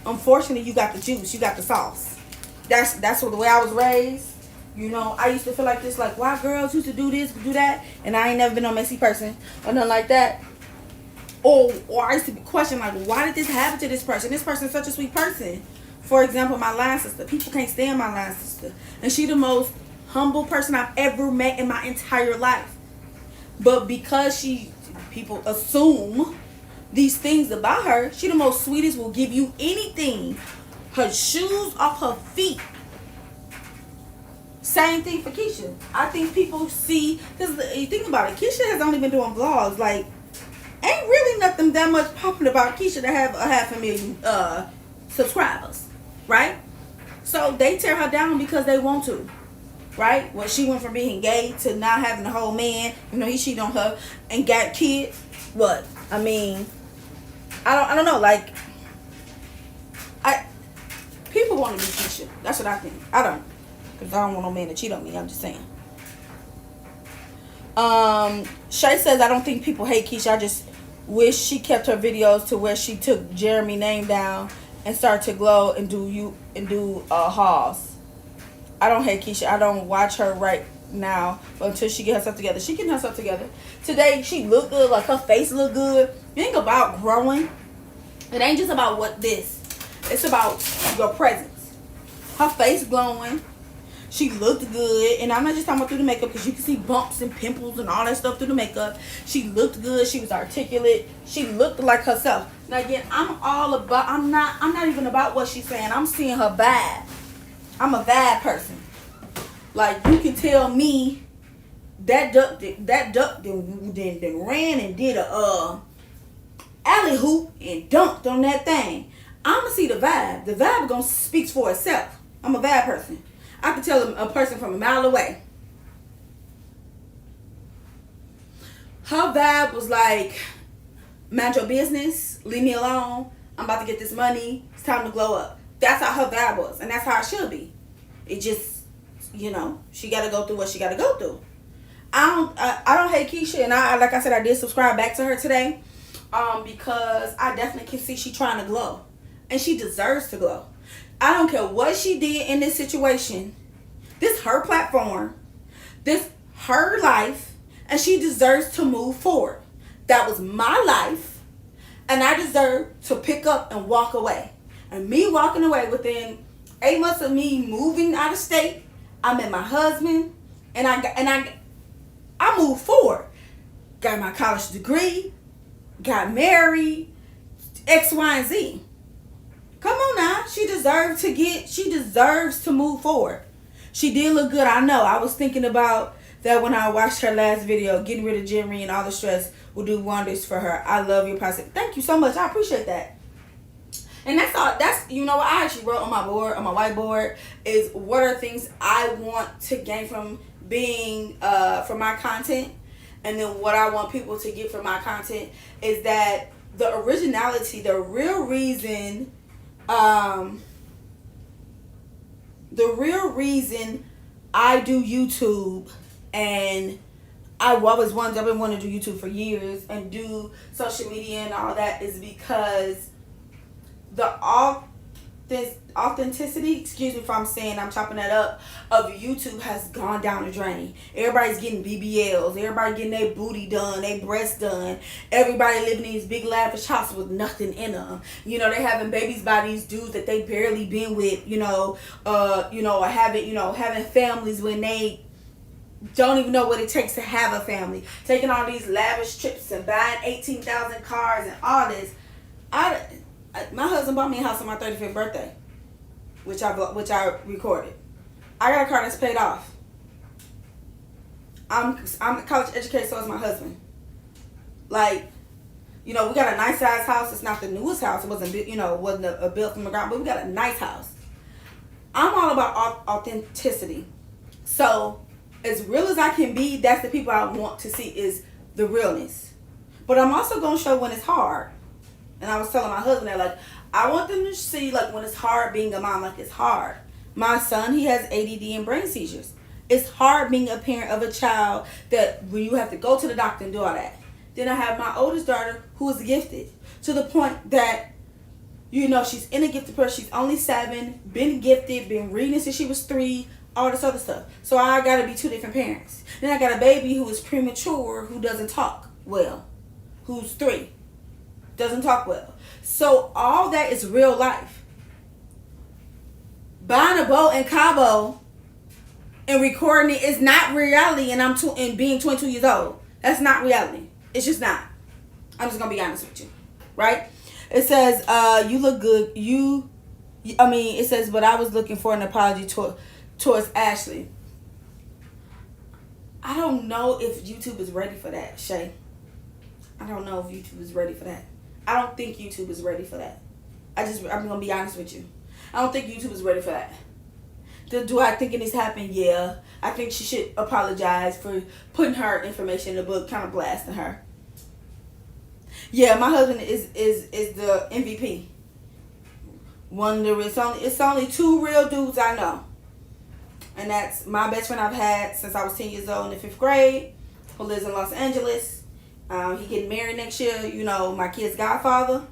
unfortunately, you got the juice, you got the sauce. That's the way I was raised. You know, I used to feel like this, like, why girls used to do this, do that, and I ain't never been no messy person or nothing like that. Or I used to question, like, why did this happen to this person? This person's such a sweet person. For example, my line sister. People can't stand my line sister. And she the most humble person I've ever met in my entire life. But because people assume these things about her, she the most sweetest, will give you anything. Her shoes off her feet. Same thing for Keesha. I think people see, because you think about it, Keesha has only been doing vlogs. Like, ain't really nothing that much popular about Keesha to have 500,000 subscribers, right? So they tear her down because they want to, right? Well, she went from being gay to not having a whole man. You know, he cheated on her and got kids. What? I mean, I don't know. Like, people want to be Keesha. That's what I think. I don't. Because I don't want no man to cheat on me. I'm just saying. Shay says, I don't think people hate Keesha. I just wish she kept her videos to where she took Jeremy's name down and started to glow and do hauls. I don't hate Keesha. I don't watch her right now, but until she get herself together. She getting herself together. Today she looked good. Like, her face looked good. It ain't about growing. It ain't just about it's about your presence. Her face glowing. She looked good, and I'm not just talking about through the makeup, because you can see bumps and pimples and all that stuff through the makeup. She looked good. She was articulate. She looked like herself. Now again, I'm not even about what she's saying. I'm seeing her vibe. I'm a vibe person. Like, you can tell me that duck then ran and did a alley hoop and dunked on that thing. I'ma see the vibe. The vibe gonna speak for itself. I'm a vibe person. I can tell a person from a mile away. Her vibe was like, mind your business, leave me alone. I'm about to get this money. It's time to glow up. That's how her vibe was, and that's how it should be. It just, you know, she got to go through what she got to go through. I don't hate Keesha, and like I said, I did subscribe back to her today, because I definitely can see she trying to glow, and she deserves to glow. I don't care what she did in this situation. This her platform. This her life. And she deserves to move forward. That was my life. And I deserve to pick up and walk away. And me walking away within 8 months of me moving out of state, I met my husband. And I moved forward. Got my college degree. Got married. X, Y, and Z. Come on now. She deserves to move forward. She did look good, I know. I was thinking about that when I watched her last video. Getting rid of Jeremy and all the stress will do wonders for her. I love your process. Thank you so much. I appreciate that. And that's all. That's, you know what I actually wrote on my board, on my whiteboard, is what are things I want to gain from being, from my content. And then what I want people to get from my content is that the originality, the real reason I do YouTube And I've always wanted, I've been wanting to do YouTube for years and do social media and all that, is because the authenticity, excuse me if I'm saying, I'm chopping that up, of YouTube has gone down the drain. Everybody's getting BBLs, everybody getting their booty done, their breasts done, everybody living in these big lavish houses with nothing in them. You know, they having babies by these dudes that they barely been with, or having families when they don't even know what it takes to have a family, taking all these lavish trips and buying 18,000 cars and all this. My husband bought me a house on my 35th birthday, which I recorded. I got a car that's paid off. I'm a college educated, so is my husband. Like, we got a nice size house. It's not the newest house. It wasn't a built from the ground, but we got a nice house. I'm all about authenticity. So, as real as I can be, that's the people I want to see, is the realness. But I'm also going to show when it's hard. And I was telling my husband that, like, I want them to see, like, when it's hard being a mom, like, it's hard. My son, he has ADD and brain seizures. It's hard being a parent of a child that when you have to go to the doctor and do all that. Then I have my oldest daughter who is gifted to the point that, she's in a gifted person. She's only 7, been gifted, been reading since she was 3, all this other stuff. So I got to be 2 different parents. Then I got a baby who is premature, who doesn't talk well, who's 3. Doesn't talk well. So all that is real life. Buying a boat in Cabo and recording it is not reality, and being 22 years old. That's not reality. It's just not. I'm just gonna be honest with you. Right? It says, you look good. It says, but I was looking for an apology towards Ashley. I don't know if YouTube is ready for that, Shay. I don't know if YouTube is ready for that. I don't think YouTube is ready for that. I'm going to be honest with you. I don't think YouTube is ready for that. Do I think it needs to happen? Yeah. I think she should apologize for putting her information in the book, kind of blasting her. Yeah, my husband is the MVP. It's only 2 real dudes I know. And that's my best friend I've had since I was 10 years old in the 5th grade, who lives in Los Angeles. He getting married next year, my kid's godfather,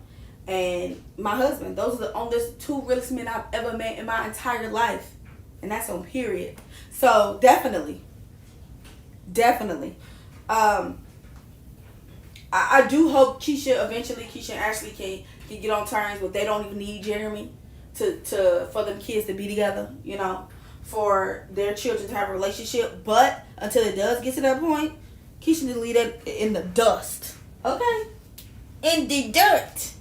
and my husband. Those are the only 2 realest men I've ever met in my entire life. And that's on period. So, definitely. I do hope Keesha and Ashley can get on terms, but they don't even need Jeremy for them kids to be together, for their children to have a relationship. But until it does get to that point, Keesha need to leave that in the dust. Okay? In the dirt.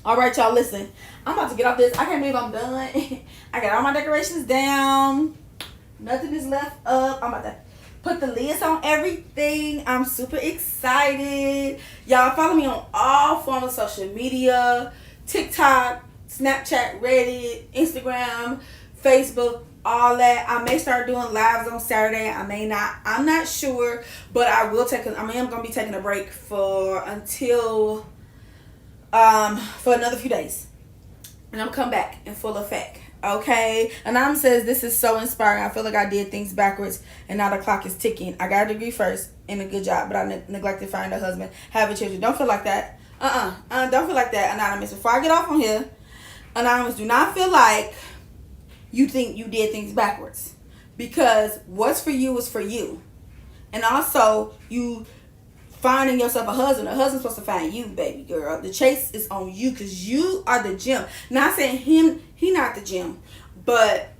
All right, y'all, listen. I'm about to get off this. I can't believe I'm done. I got all my decorations down. Nothing is left up. I'm about to put the lids on everything. I'm super excited. Y'all follow me on all forms of social media. TikTok, Snapchat, Reddit, Instagram, Facebook, all that. I may start doing lives on Saturday. I may not. I'm not sure. But I am going to be taking a break for another few days. And I'm come back in full effect. Okay? Anonymous says, this is so inspiring. I feel like I did things backwards and now the clock is ticking. I got a degree first and a good job, but I neglected to find a husband, having children. Don't feel like that. Don't feel like that, Anonymous. Before I get off on here, Anonymous, do not feel like you think you did things backwards. Because what's for you is for you. And also, you finding yourself a husband's supposed to find you, baby girl. The chase is on you because you are the gem. Not saying he not the gem, but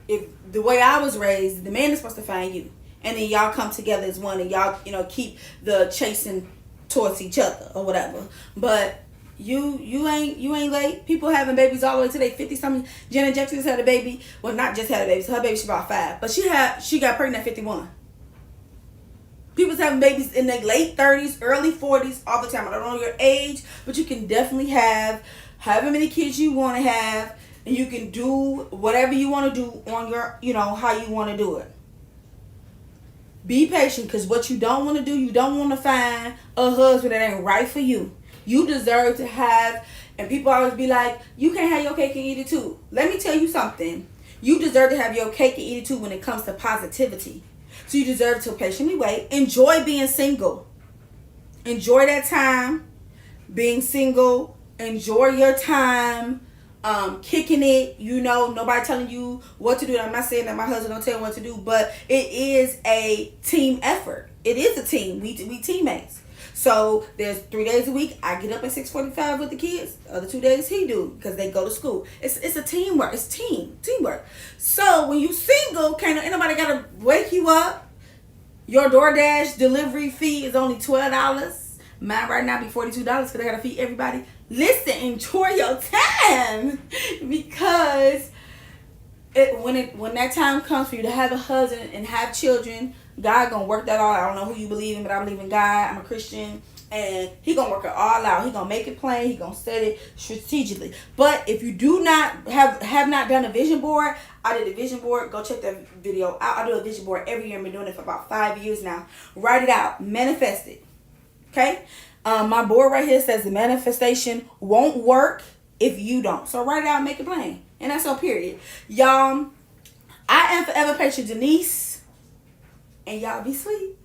if the way I was raised, the man is supposed to find you, and then y'all come together as one, and y'all keep the chasing towards each other or whatever. But you ain't late. People having babies all the way to their 50 something. Janet Jackson had a baby. Well, not just had a baby. So her baby, she about 5, but she got pregnant at 51. People's having babies in their late 30s, early 40s all the time. I don't know your age, but you can definitely have however many kids you want to have, and you can do whatever you want to do on your, how you want to do it. Be patient, because what you don't want to do, you don't want to find a husband that ain't right for you. You deserve to have, and people always be like, you can't have your cake and eat it too. Let me tell you something. You deserve to have your cake and eat it too when it comes to positivity. So you deserve to patiently wait. Enjoy being single. Enjoy that time being single. Enjoy your time kicking it. You know, nobody telling you what to do. I'm not saying that my husband don't tell me what to do, but it is a team effort. It is a team. We teammates. So there's 3 days a week. I get up at 6:45 with the kids. The other 2 days he do because they go to school. It's a teamwork. It's teamwork. So when you single, ain't nobody gotta wake you up. Your DoorDash delivery fee is only $12. Mine right now be $42 because I gotta feed everybody. Listen, enjoy your time because when that time comes for you to have a husband and have children, God gonna work that all out. I don't know who you believe in, but I believe in God. I'm a Christian, and He gonna work it all out. He gonna make it plain. He gonna set it strategically. But if you do not have not done a vision board, I did a vision board. Go check that video out. I do a vision board every year. I've been doing it for about 5 years now. Write it out. Manifest it. Okay. My board right here says the manifestation won't work if you don't. So write it out and make it plain. And that's all, period. Y'all, I am forever patient Denise. And y'all be sweet.